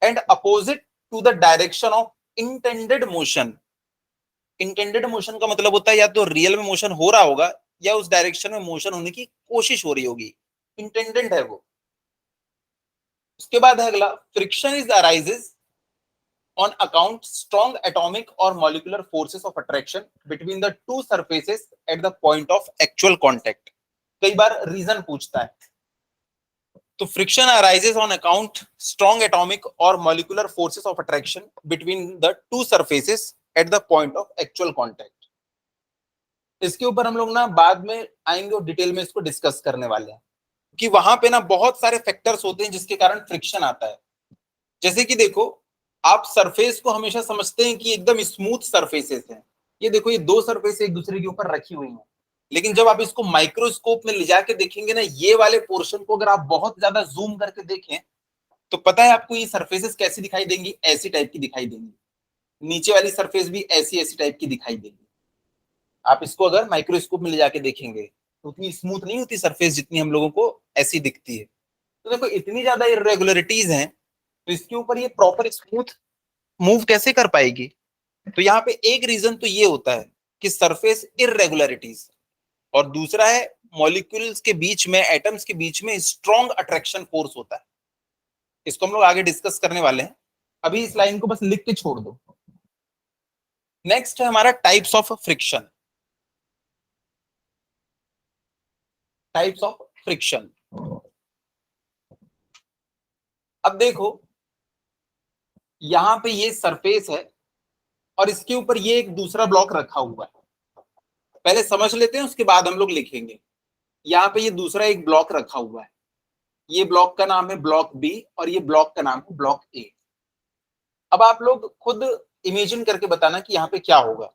S1: and opposite to the direction of intended motion. Intended motion का मतलब होता है या तो रियल में मोशन हो रहा होगा, या उस डायरेक्शन में मोशन होने की कोशिश हो रही होगी। इंटेंडेड है वो। उसके बाद है अगला, friction is arises on account strong atomic or molecular forces of attraction between the two surfaces at the point of actual contact। कई बार रीजन पूछता है, तो friction arises on account strong atomic और molecular forces of attraction between the two surfaces at the point of actual contact. इसके ऊपर हम लोग ना बाद में आएंगे और डिटेल में इसको डिस्कस करने वाले हैं, कि वहां पे ना बहुत सारे फैक्टर्स होते हैं जिसके कारण फ्रिक्शन आता है। जैसे कि देखो, आप सरफेस को हमेशा समझते हैं कि एकदम स्मूथ सरफेसेस हैं। ये देखो, ये दो सरफेस एक दूसरे के ऊपर रखी हुई हैं, लेकिन जब आप इसको माइक्रोस्कोप में ले जाके देखेंगे ना, ये वाले पोर्शन को अगर आप बहुत ज्यादा जूम करके देखें, तो पता है आपको ये सरफेसेस कैसी दिखाई देंगी? ऐसी टाइप की दिखाई देंगी। नीचे वाली सरफेस भी ऐसी ऐसी टाइप की दिखाई देगी। आप इसको अगर माइक्रोस्कोप में ले जाके देखेंगे, तो उतनी स्मूथ नहीं होती सरफेस जितनी हम लोगों को ऐसी दिखती है। तो देखो, इतनी ज्यादा इरेगुलरिटीज हैं, तो इसके ऊपर ये प्रॉपर स्मूथ मूव कैसे कर पाएगी? तो यहाँ पे एक रीजन तो ये होता है कि सरफेस इरेगुलरिटीज, और दूसरा है मॉलिक्यूल्स के बीच में, एटम्स के बीच में स्ट्रॉन्ग अट्रैक्शन फोर्स होता है। इसको हम लोग आगे डिस्कस करने वाले हैं, अभी इस लाइन को बस लिख के छोड़ दो। नेक्स्ट है हमारा types of friction. Types of friction. अब देखो, यहां पे ये सरफेस है और इसके ऊपर ये एक दूसरा ब्लॉक रखा हुआ है। पहले समझ लेते हैं, उसके बाद हम लोग लिखेंगे। यहाँ पे ये दूसरा एक ब्लॉक रखा हुआ है। ये ब्लॉक का नाम है ब्लॉक बी और ये ब्लॉक का नाम है ब्लॉक ए। अब आप लोग खुद इमेजिन करके बताना कि यहाँ पे क्या होगा।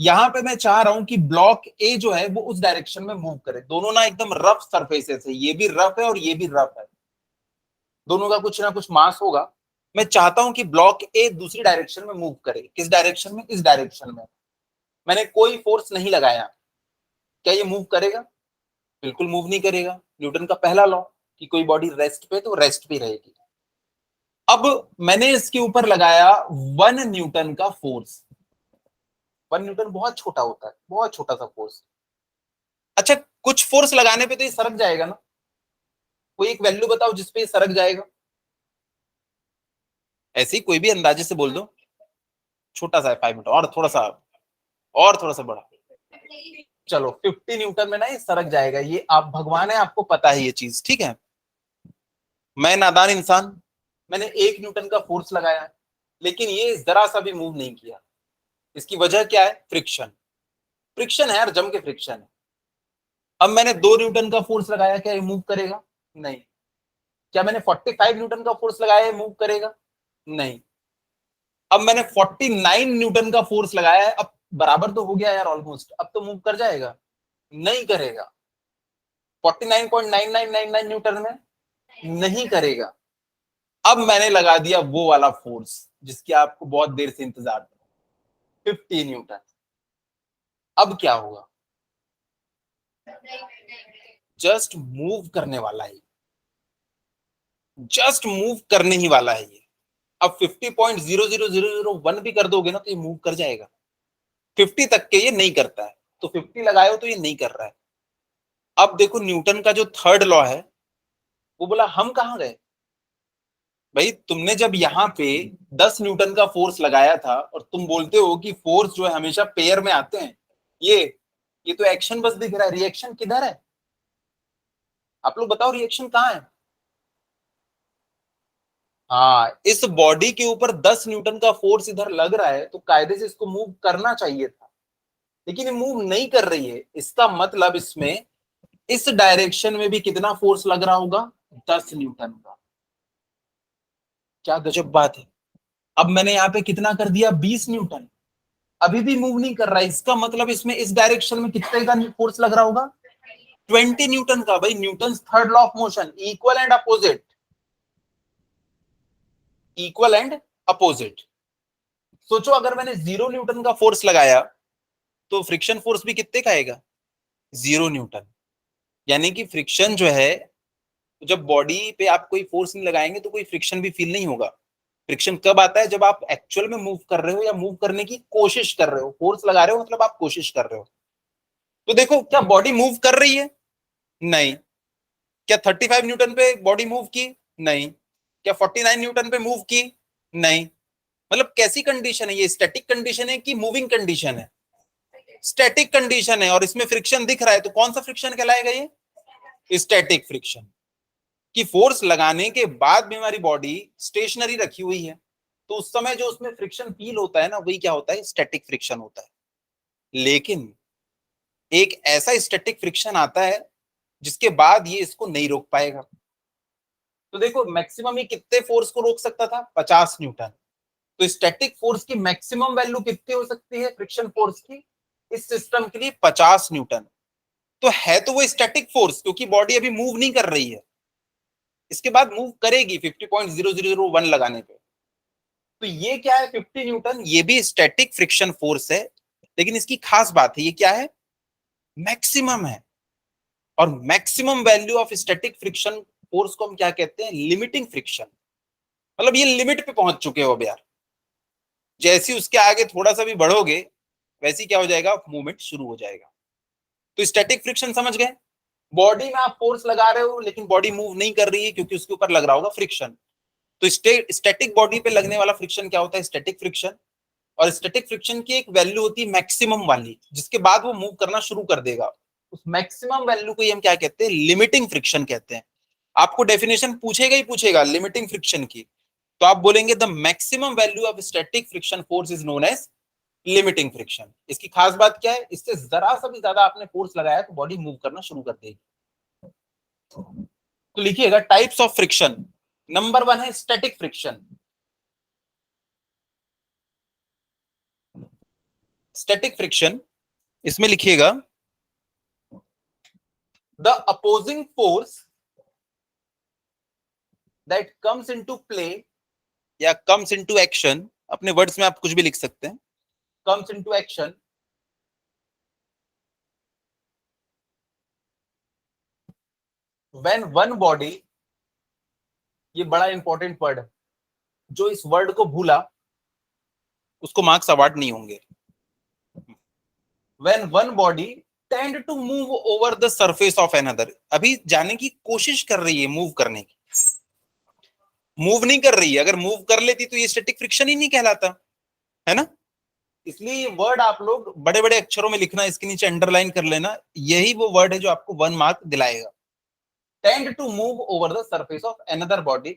S1: यहाँ पे मैं चाह रहा हूं कि ब्लॉक ए जो है वो उस डायरेक्शन में मूव करे। दोनों ना एकदम रफ सरफेसेस है, ये भी रफ है और ये भी रफ है, दोनों का कुछ ना कुछ मास होगा। मैं चाहता हूं कि ब्लॉक ए दूसरी डायरेक्शन में मूव करे। किस डायरेक्शन में? इस डायरेक्शन में। मैंने कोई फोर्स नहीं लगाया, क्या ये मूव करेगा? बिल्कुल मूव नहीं करेगा। न्यूटन का पहला लॉ कि कोई बॉडी रेस्ट पे तो रेस्ट पे रहेगी। अब मैंने इसके ऊपर लगाया 1 न्यूटन का फोर्स। 1 न्यूटन बहुत छोटा होता है, बहुत छोटा सा फोर्स। अच्छा, कुछ फोर्स लगाने पे तो ये सरक जाएगा ना? कोई एक वैल्यू बताओ जिसपे ये सरक जाएगा, ऐसे ही कोई भी अंदाजे से बोल दो। छोटा सा है 5 मीटर, और थोड़ा सा बड़ा। चलो 50 न्यूटन में ना ये सरक जाएगा, ये आप भगवान है, आपको पता है ये चीज, ठीक है। मैं नादान इंसान, मैंने 1 न्यूटन का फोर्स लगाया, लेकिन ये जरा सा भी मूव नहीं किया। इसकी वजह क्या है? फ्रिक्शन। फ्रिक्शन है यार, जम के फ्रिक्शन है। अब मैंने 2 न्यूटन का फोर्स लगाया, क्या ये मूव करेगा? नहीं। क्या मैंने 45 न्यूटन का फोर्स लगाया है, मूव करेगा? नहीं। अब मैंने 49 न्यूटन का फोर्स लगाया है, अब बराबर तो हो गया यार ऑलमोस्ट, अब तो मूव कर जाएगा? नहीं करेगा। 49.9999 न्यूटन में नहीं करेगा। अब मैंने लगा दिया वो वाला फोर्स जिसकी आपको बहुत देर से इंतजार था, 50 न्यूटन। अब क्या होगा? जस्ट मूव करने वाला है, जस्ट मूव करने ही वाला है ये। अब 50.00001 भी कर दोगे ना तो ये मूव कर जाएगा। 50 तक के ये नहीं करता है, तो 50 लगाए हो तो ये नहीं कर रहा है। अब देखो न्यूटन का जो थर्ड लॉ है, वो बोला हम कहां गए भाई? तुमने जब यहाँ पे 10 न्यूटन का फोर्स लगाया था, और तुम बोलते हो कि फोर्स जो है हमेशा पेयर में आते हैं, ये तो एक्शन बस दिख रहा है, रिएक्शन किधर है? आप लोग बताओ रिएक्शन कहाँ है? हाँ, इस बॉडी के ऊपर 10 न्यूटन का फोर्स इधर लग रहा है, तो कायदे से इसको मूव करना चाहिए था, लेकिन ये मूव नहीं कर रही है। इसका मतलब इसमें इस डायरेक्शन में भी कितना फोर्स लग रहा होगा? 10 न्यूटन का। क्या गजब बात है। अब मैंने यहाँ पे कितना कर दिया? 20 न्यूटन। अभी भी मूव नहीं कर रहा है, इसका मतलब इसमें इस डायरेक्शन में कितने का फोर्स लग रहा होगा? 20 न्यूटन का। भाई Newton third law of motion, equal and opposite, equal and opposite. सोचो अगर मैंने 0 न्यूटन का फोर्स लगाया तो फ्रिक्शन फोर्स भी कितने का आएगा? 0 न्यूटन। यानी कि फ्रिक्शन जो है, जब बॉडी पे आप कोई फोर्स नहीं लगाएंगे तो कोई फ्रिक्शन भी फील नहीं होगा। फ्रिक्शन कब आता है? जब आप एक्चुअल में मूव कर रहे हो या मूव करने की कोशिश कर रहे हो। फोर्स लगा रहे हो मतलब आप कोशिश कर रहे हो। तो देखो, क्या बॉडी मूव कर रही है? नहीं। क्या 35 न्यूटन पे बॉडी मूव की? नहीं। क्या 49 न्यूटन पे मूव की? नहीं। मतलब कैसी कंडीशन है ये? स्टैटिक कंडीशन है कि मूविंग कंडीशन है? स्टैटिक कंडीशन है, और इसमें फ्रिक्शन दिख रहा है, तो कौन सा फ्रिक्शन कहलाएगा ये? Static friction. कि फोर्स लगाने के बाद भी हमारी बॉडी स्टेशनरी रखी हुई है, तो उस समय जो उसमें फ्रिक्शन फील होता है ना, वही क्या होता है? स्टैटिक फ्रिक्शन होता है। लेकिन एक ऐसा स्टैटिक फ्रिक्शन आता है जिसके बाद ये इसको नहीं रोक पाएगा। तो देखो मैक्सिमम ये कितने फोर्स को रोक सकता था? 50 न्यूटन। तो स्टैटिक फोर्स की मैक्सिमम वैल्यू कितनी हो सकती है फ्रिक्शन फोर्स की इस सिस्टम के लिए? 50 न्यूटन। तो है तो वो स्टैटिक फोर्स, क्योंकि बॉडी अभी मूव नहीं कर रही है, इसके बाद मूव करेगी 50.0001 लगाने पे। तो ये क्या है? 50 न्यूटन। ये भी स्टैटिक फ्रिक्शन फोर्स है, लेकिन इसकी खास बात है, ये क्या है? मैक्सिमम है। और maximum value of static friction force को हम क्या कहते हैं? Limiting friction. मतलब ये लिमिट पे पहुंच चुके हो अब यार, जैसे उसके आगे थोड़ा सा भी बढ़ोगे वैसे क्या हो जाएगा? मूवमेंट शुरू हो जाएगा। तो स्टैटिक फ्रिक्शन समझ गए? बॉडी में आप फोर्स लगा रहे हो लेकिन बॉडी मूव नहीं कर रही है, क्योंकि उसके ऊपर लग रहा होगा फ्रिक्शन। तो स्टैटिक बॉडी पे लगने वाला फ्रिक्शन क्या होता है? Static friction. और स्टैटिक फ्रिक्शन की एक वैल्यू होती है मैक्सिमम वाली, जिसके बाद वो मूव करना शुरू कर देगा। उस मैक्सिमम वैल्यू को ही हम क्या कहते हैं? लिमिटिंग फ्रिक्शन कहते हैं। आपको डेफिनेशन पूछेगा ही पूछेगा लिमिटिंग फ्रिक्शन की, तो आप बोलेंगे the maximum value of static friction force is known as limiting friction. इसकी खास बात क्या है? इससे जरा सा भी ज्यादा आपने फोर्स लगाया तो बॉडी मूव करना शुरू कर देगी। तो लिखिएगा टाइप्स ऑफ फ्रिक्शन। नंबर 1 है स्टैटिक फ्रिक्शन। स्टैटिक फ्रिक्शन, इसमें लिखिएगा the opposing force that comes into play या कम्स इनटू एक्शन, अपने वर्ड्स में आप कुछ भी लिख सकते हैं, comes into action when one body, ये बड़ा इंपॉर्टेंट वर्ड है, जो इस वर्ड को भूला उसको मार्क्स अवार्ड नहीं होंगे। When one body tend to move over the surface of another, अभी जाने की कोशिश कर रही है मूव करने की, मूव नहीं कर रही है। अगर मूव कर लेती तो ये स्टैटिक फ्रिक्शन ही नहीं कहलाता, है ना? इसलिए ये वर्ड आप लोग बड़े बड़े अक्षरों में लिखना, इसके नीचे अंडरलाइन कर लेना, यही वो वर्ड है जो आपको 1 मार्क दिलाएगा। Tend to move over the surface of another body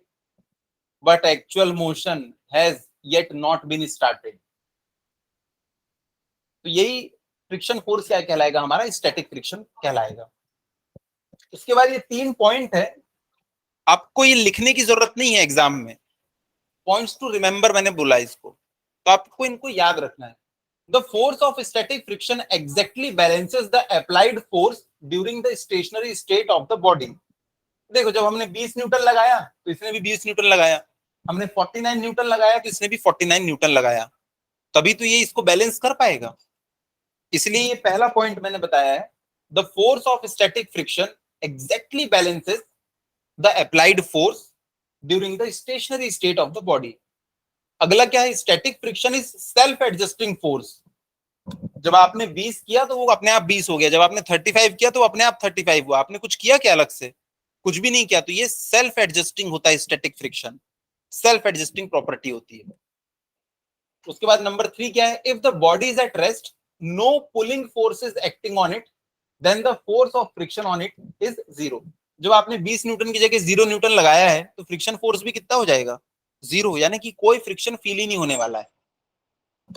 S1: but actual motion has yet not been started. तो यही फ्रिक्शन फोर्स क्या कहलाएगा, हमारा स्टैटिक फ्रिक्शन कहलाएगा। उसके बाद ये 3 पॉइंट है, आपको ये लिखने की जरूरत नहीं है एग्जाम में, पॉइंट्स टू रिमेंबर मैंने बोला इसको, तो आपको इनको याद रखना है। The force of static friction exactly balances the applied force during the stationery state of the body. देखो जब हमने 20 न्यूटन लगाया तो इसने भी 20 न्यूटन लगाया, हमने 49 न्यूटन लगाया तो इसने भी 49 न्यूटन लगाया, तभी तो ये इसको बैलेंस कर पाएगा। इसलिए ये पहला पॉइंट मैंने बताया है, the force of static friction exactly balances the applied force during the stationery state of the body. अगला क्या है, static friction is self adjusting force. जब आपने 20 किया तो वो अपने आप 20 हो गया, जब आपने 35 किया तो अपने आप 35 हुआ, आपने कुछ किया क्या अलग से, कुछ भी नहीं किया, तो ये सेल्फ एडजस्टिंग होता है static friction, self adjusting property होती है। उसके बाद नंबर 3 क्या है, if the body is at rest no pulling force is acting on it then the force of friction on it is 0। जब आपने 20 न्यूटन की जगह 0 न्यूटन लगाया है तो फ्रिक्शन फोर्स भी कितना हो जाएगा, 0, यानी कि कोई फ्रिक्शन फील ही नहीं होने वाला है।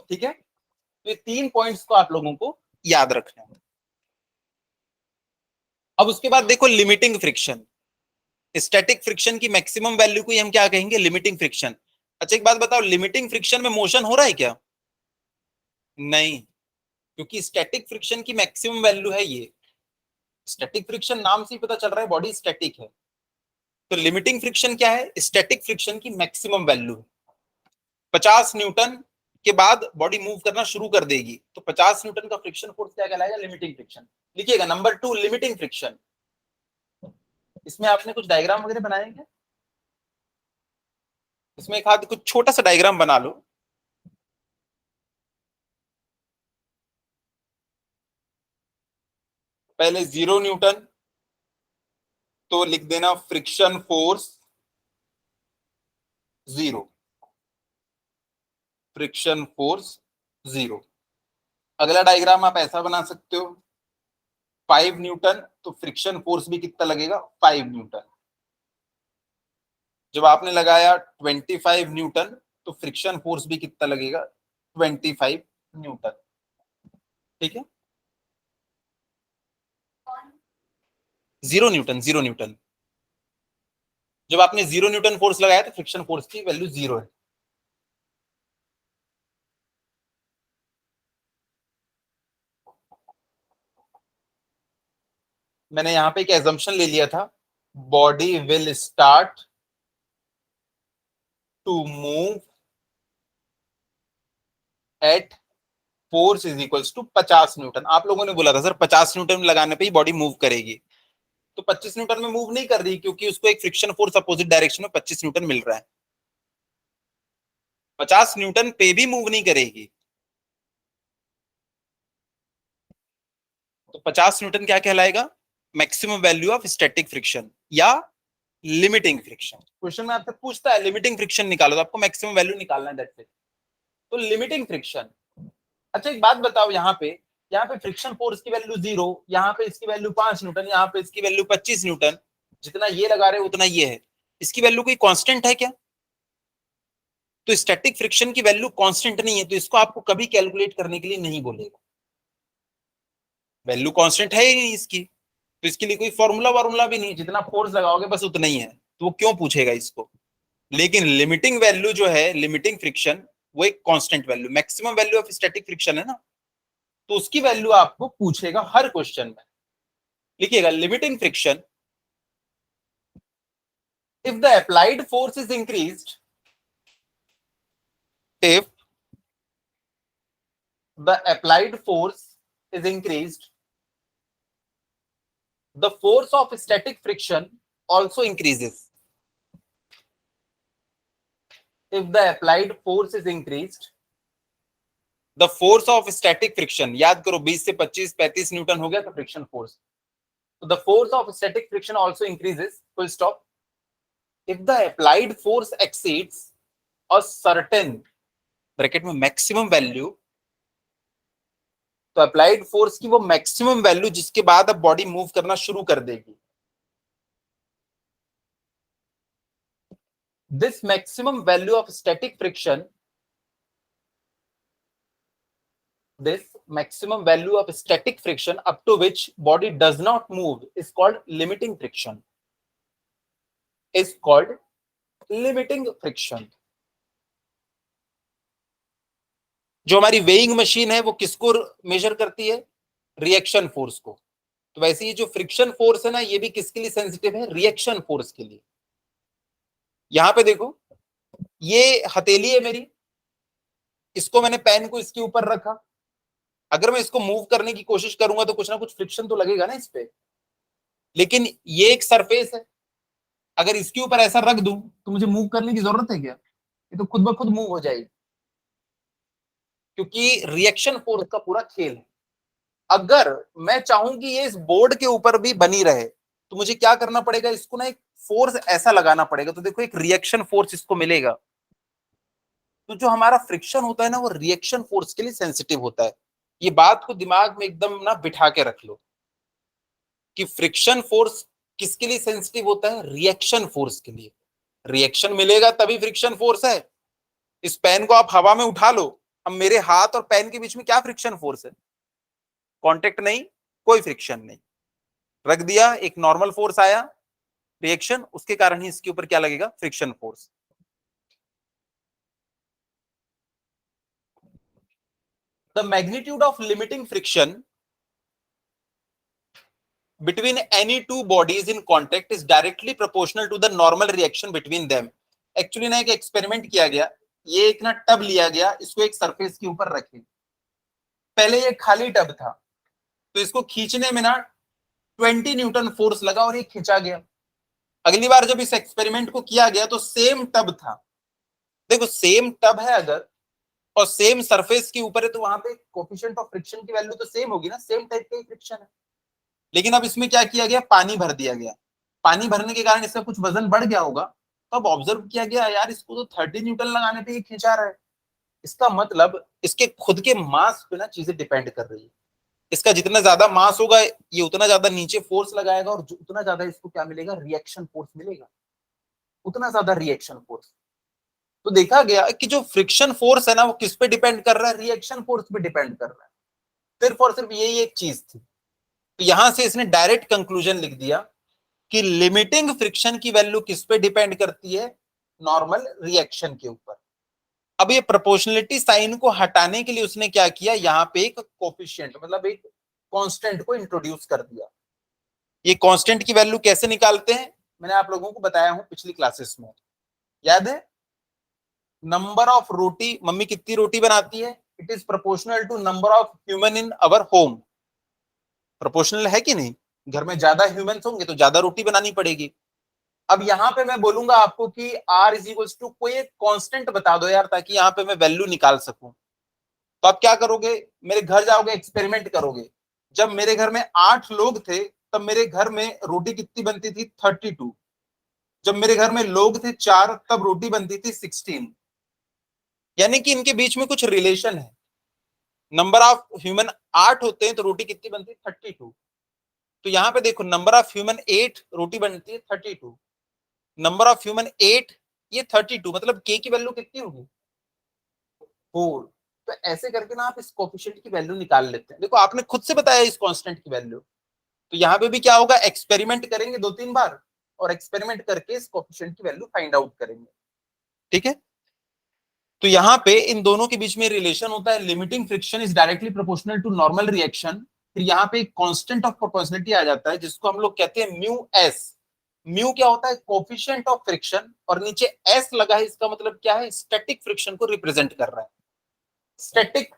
S1: ठीक है, तो ये 3 पॉइंट्स को आप लोगों को याद रखना है। अब उसके बाद देखो लिमिटिंग फ्रिक्शन, स्टैटिक फ्रिक्शन की मैक्सिमम वैल्यू को हम क्या कहेंगे, लिमिटिंग फ्रिक्शन। अच्छा एक बात बताओ, लिमिटिंग फ्रिक्शन में मोशन हो रहा है क्या, नहीं, क्योंकि स्टैटिक फ्रिक्शन की मैक्सिमम वैल्यू है ये, स्टैटिक फ्रिक्शन नाम से ही पता चल रहा है बॉडी स्टैटिक है। तो लिमिटिंग फ्रिक्शन क्या है, स्टैटिक फ्रिक्शन की मैक्सिमम वैल्यू 50 न्यूटन के बाद बॉडी मूव करना शुरू कर देगी, तो 50 न्यूटन का फ्रिक्शन फोर्स क्या कहलाएगा, लिमिटिंग फ्रिक्शन। लिखिएगा नंबर 2 लिमिटिंग फ्रिक्शन। इसमें आपने कुछ डायग्राम वगैरह बनाए क्या, इसमें एक हाथ कुछ छोटा सा डायग्राम बना लो। पहले 0 न्यूटन तो लिख देना फ्रिक्शन फोर्स 0, फ्रिक्शन फोर्स 0। अगला डायग्राम आप ऐसा बना सकते हो, 5 न्यूटन तो फ्रिक्शन फोर्स भी कितना लगेगा, 5 न्यूटन। जब आपने लगाया 25 न्यूटन तो फ्रिक्शन फोर्स भी कितना लगेगा, 25 न्यूटन। ठीक है, 0 न्यूटन, 0 न्यूटन। जब आपने 0 न्यूटन फोर्स लगाया तो फ्रिक्शन फोर्स की वैल्यू 0 है। मैंने यहां पे एक एजम्पशन ले लिया था, body will start to move at force is equals to 50 newton. आप लोगों ने बोला था सर 50 न्यूटन लगाने पे ही बॉडी मूव करेगी, तो 25 न्यूटन में मूव नहीं कर रही क्योंकि उसको एक फ्रिक्शन फोर्स अपोजिट डायरेक्शन में 25 न्यूटन मिल रहा है, 50 न्यूटन पे भी मूव नहीं करेगी। तो 50 न्यूटन क्या कहलाएगा, maximum value of static friction या लिमिटिंग फ्रिक्शन। क्वेश्चन में आपसे पूछता है लिमिटिंग फ्रिक्शन निकालो, तो आपको मैक्सिमम वैल्यू निकालना है, दैट्स इट। तो लिमिटिंग फ्रिक्शन। अच्छा एक बात बताओ, यहाँ पे फ्रिक्शन फोर्स की वैल्यू 0, यहाँ पे इसकी वैल्यू 5 न्यूटन, यहाँ पे इसकी वैल्यू 25 न्यूटन, जितना ये लगा रहे उतना ये है, इसकी वैल्यू कोई कांस्टेंट है क्या, तो स्टैटिक फ्रिक्शन की वैल्यू कांस्टेंट नहीं है, तो इसको आपको कभी कैलकुलेट करने के लिए नहीं बोलेगा, वैल्यू कांस्टेंट है ही नहीं इसकी, तो इसके लिए कोई फॉर्मूला वार्मूला भी नहीं, जितना फोर्स लगाओगे बस उतना ही है, तो वो क्यों पूछेगा इसको। लेकिन लिमिटिंग वैल्यू जो है, लिमिटिंग फ्रिक्शन, वो एक constant value, maximum value of static friction है ना, तो उसकी वैल्यू आपको पूछेगा हर क्वेश्चन में। लिखिएगा limiting friction, if the applied force is increased, if the applied force is increased the force of static friction also increases। if the applied force is increased the force of static friction, याद करो 20 से 25 35 Newton हो गया तो friction force, तो the force of static friction also increases, full stop। if the applied force exceeds a certain bracket में maximum value तो applied force की वो मैक्सिमम वैल्यू जिसके बाद अब बॉडी मूव करना शुरू कर देगी, this maximum value of static friction, this maximum value of static friction up to which body does not move is called limiting friction, is called limiting friction. जो हमारी weighing machine है वो किसको major करती है? रिएक्शन फोर्स को। तो वैसे ये जो फ्रिक्शन फोर्स है ना, ये भी किसके लिए सेंसिटिव है? रिएक्शन फोर्स के लिए। यहां पे देखो, ये हथेली है मेरी, इसको मैंने पेन को इसके ऊपर रखा, अगर मैं इसको मूव करने की कोशिश करूंगा तो कुछ ना कुछ फ्रिक्शन तो लगेगा ना इस पे। लेकिन ये एक सरफेस है, अगर इसके ऊपर ऐसा रख दूं तो मुझे मूव करने की जरूरत है क्या? ये तो खुद ब खुद मूव हो जाएगी, क्योंकि रिएक्शन फोर्स का पूरा खेल है। अगर मैं चाहूं कि ये इस बोर्ड के ऊपर भी बनी रहे तो मुझे क्या करना पड़ेगा? इसको ना एक फोर्स ऐसा लगाना पड़ेगा, तो देखो एक रिएक्शन फोर्स इसको मिलेगा। तो जो हमारा फ्रिक्शन होता है ना, वो रिएक्शन फोर्स के लिए सेंसिटिव होता है। ये बात को दिमाग में एकदम ना बिठा के रख लो कि फ्रिक्शन फोर्स किसके लिए सेंसिटिव होता है? रिएक्शन फोर्स के लिए। रिएक्शन मिलेगा तभी फ्रिक्शन फोर्स है। इस पेन को आप हवा में उठा लो, अब मेरे हाथ और पेन के बीच में क्या फ्रिक्शन फोर्स है? कांटेक्ट नहीं, कोई फ्रिक्शन नहीं। रख दिया, एक नॉर्मल फोर्स आया, रिएक्शन, उसके कारण ही इसके ऊपर क्या लगेगा? Friction force. The magnitude of limiting friction between any two bodies in contact is directly proportional to the normal reaction between them. Actually ना एक एक्सपेरिमेंट किया गया, ये एक ना टब लिया गया, इसको एक सरफेस के ऊपर रखे, पहले ये खाली टब था, तो इसको खींचने में ना 20 न्यूटन फोर्स लगा और ये खींचा गया। अगली बार जब इस एक्सपेरिमेंट को किया गया तो सेम टब था, देखो सेम टब है अगर और सेम सरफेस के ऊपर है तो वहां पे कोफिशिएंट ऑफ फ्रिक्शन की वैल्यू तो सेम होगी ना, सेम टाइप का फ्रिक्शन है। लेकिन अब इसमें क्या किया गया? पानी भर दिया गया, पानी भरने के कारण इसका कुछ वजन बढ़ गया होगा, तो अब ऑब्जर्व किया गया यार इसको तो 30 न्यूटन लगाने पे ये खींचा रहा है। इसका मतलब इसके खुद के मास पे ना चीजें डिपेंड कर रही है। इसका जितना ज्यादा मास होगा ये उतना ज्यादा नीचे फोर्स लगाएगा, और उतना ज्यादा इसको क्या मिलेगा? रिएक्शन फोर्स मिलेगा, उतना ज्यादा रिएक्शन फोर्स। तो देखा गया कि जो फ्रिक्शन फोर्स है ना, वो किस पे डिपेंड कर रहा है? रिएक्शन फोर्स पे डिपेंड कर रहा है। सिर्फ और सिर्फ यही एक चीज थी। तो यहां से इसने डायरेक्ट कंक्लूजन लिख दिया कि लिमिटिंग फ्रिक्शन की वैल्यू किस पे डिपेंड करती है? नॉर्मल रिएक्शन के ऊपर। अब ये प्रोपोर्शनलिटी साइन को हटाने के लिए उसने क्या किया? यहाँ पे एक कोफिशिएंट मतलब एक कांस्टेंट को इंट्रोड्यूस कर दिया। ये कांस्टेंट की वैल्यू कैसे निकालते हैं? मैंने आप लोगों को बताया हूं पिछली क्लासेस में, याद है? नंबर ऑफ रोटी, मम्मी कितनी रोटी बनाती है, it is proportional to number of human in our home. Proportional है कि नहीं? घर में ज्यादा ह्यूमंस होंगे तो ज्यादा रोटी बनानी पड़ेगी। अब यहाँ पे मैं बोलूंगा आपको कि R इज इक्वल टू कोई एक कांस्टेंट बता दो यार, ताकि यहाँ पे मैं वैल्यू निकाल सकूं। तो आप क्या करोगे? मेरे घर जाओगे, एक्सपेरिमेंट करोगे। जब मेरे घर में 8 लोग थे तब मेरे घर में रोटी कितनी बनती थी? 32। जब मेरे घर में लोग थे 4 तब रोटी बनती थी 16। यानी कि इनके बीच में कुछ रिलेशन है। नंबर ऑफ ह्यूमन 8 होते हैं तो रोटी कितनी बनती है? 32। तो यहाँ पे देखो नंबर ऑफ ह्यूमन 8, रोटी बनती है 32। नंबर ऑफ ह्यूमन 8, ये 32, मतलब के की वैल्यू कितनी होगी? 4। तो ऐसे करके ना आप इस कोफिशिएंट की वैल्यू निकाल लेते हैं। देखो आपने खुद से बताया इस कांस्टेंट की वैल्यू, तो यहाँ पे भी क्या होगा? एक्सपेरिमेंट करेंगे 2-3 बार और एक्सपेरिमेंट करके इस कोफिशिएंट की वैल्यू फाइंड आउट करेंगे। ठीक है? तो यहाँ पे इन दोनों के बीच में रिलेशन होता है, limiting friction is directly proportional to normal reaction. फिर यहाँ पे एक कांस्टेंट ऑफ प्रोपोर्शनलिटी आ जाता है जिसको हम लोग कहते हैं म्यू एस। म्यू क्या होता है? कोफिशिएंट ऑफ फ्रिक्शन, और नीचे एस लगा है, इसका मतलब क्या है? स्टैटिक फ्रिक्शन को रिप्रेजेंट कर रहा है। Static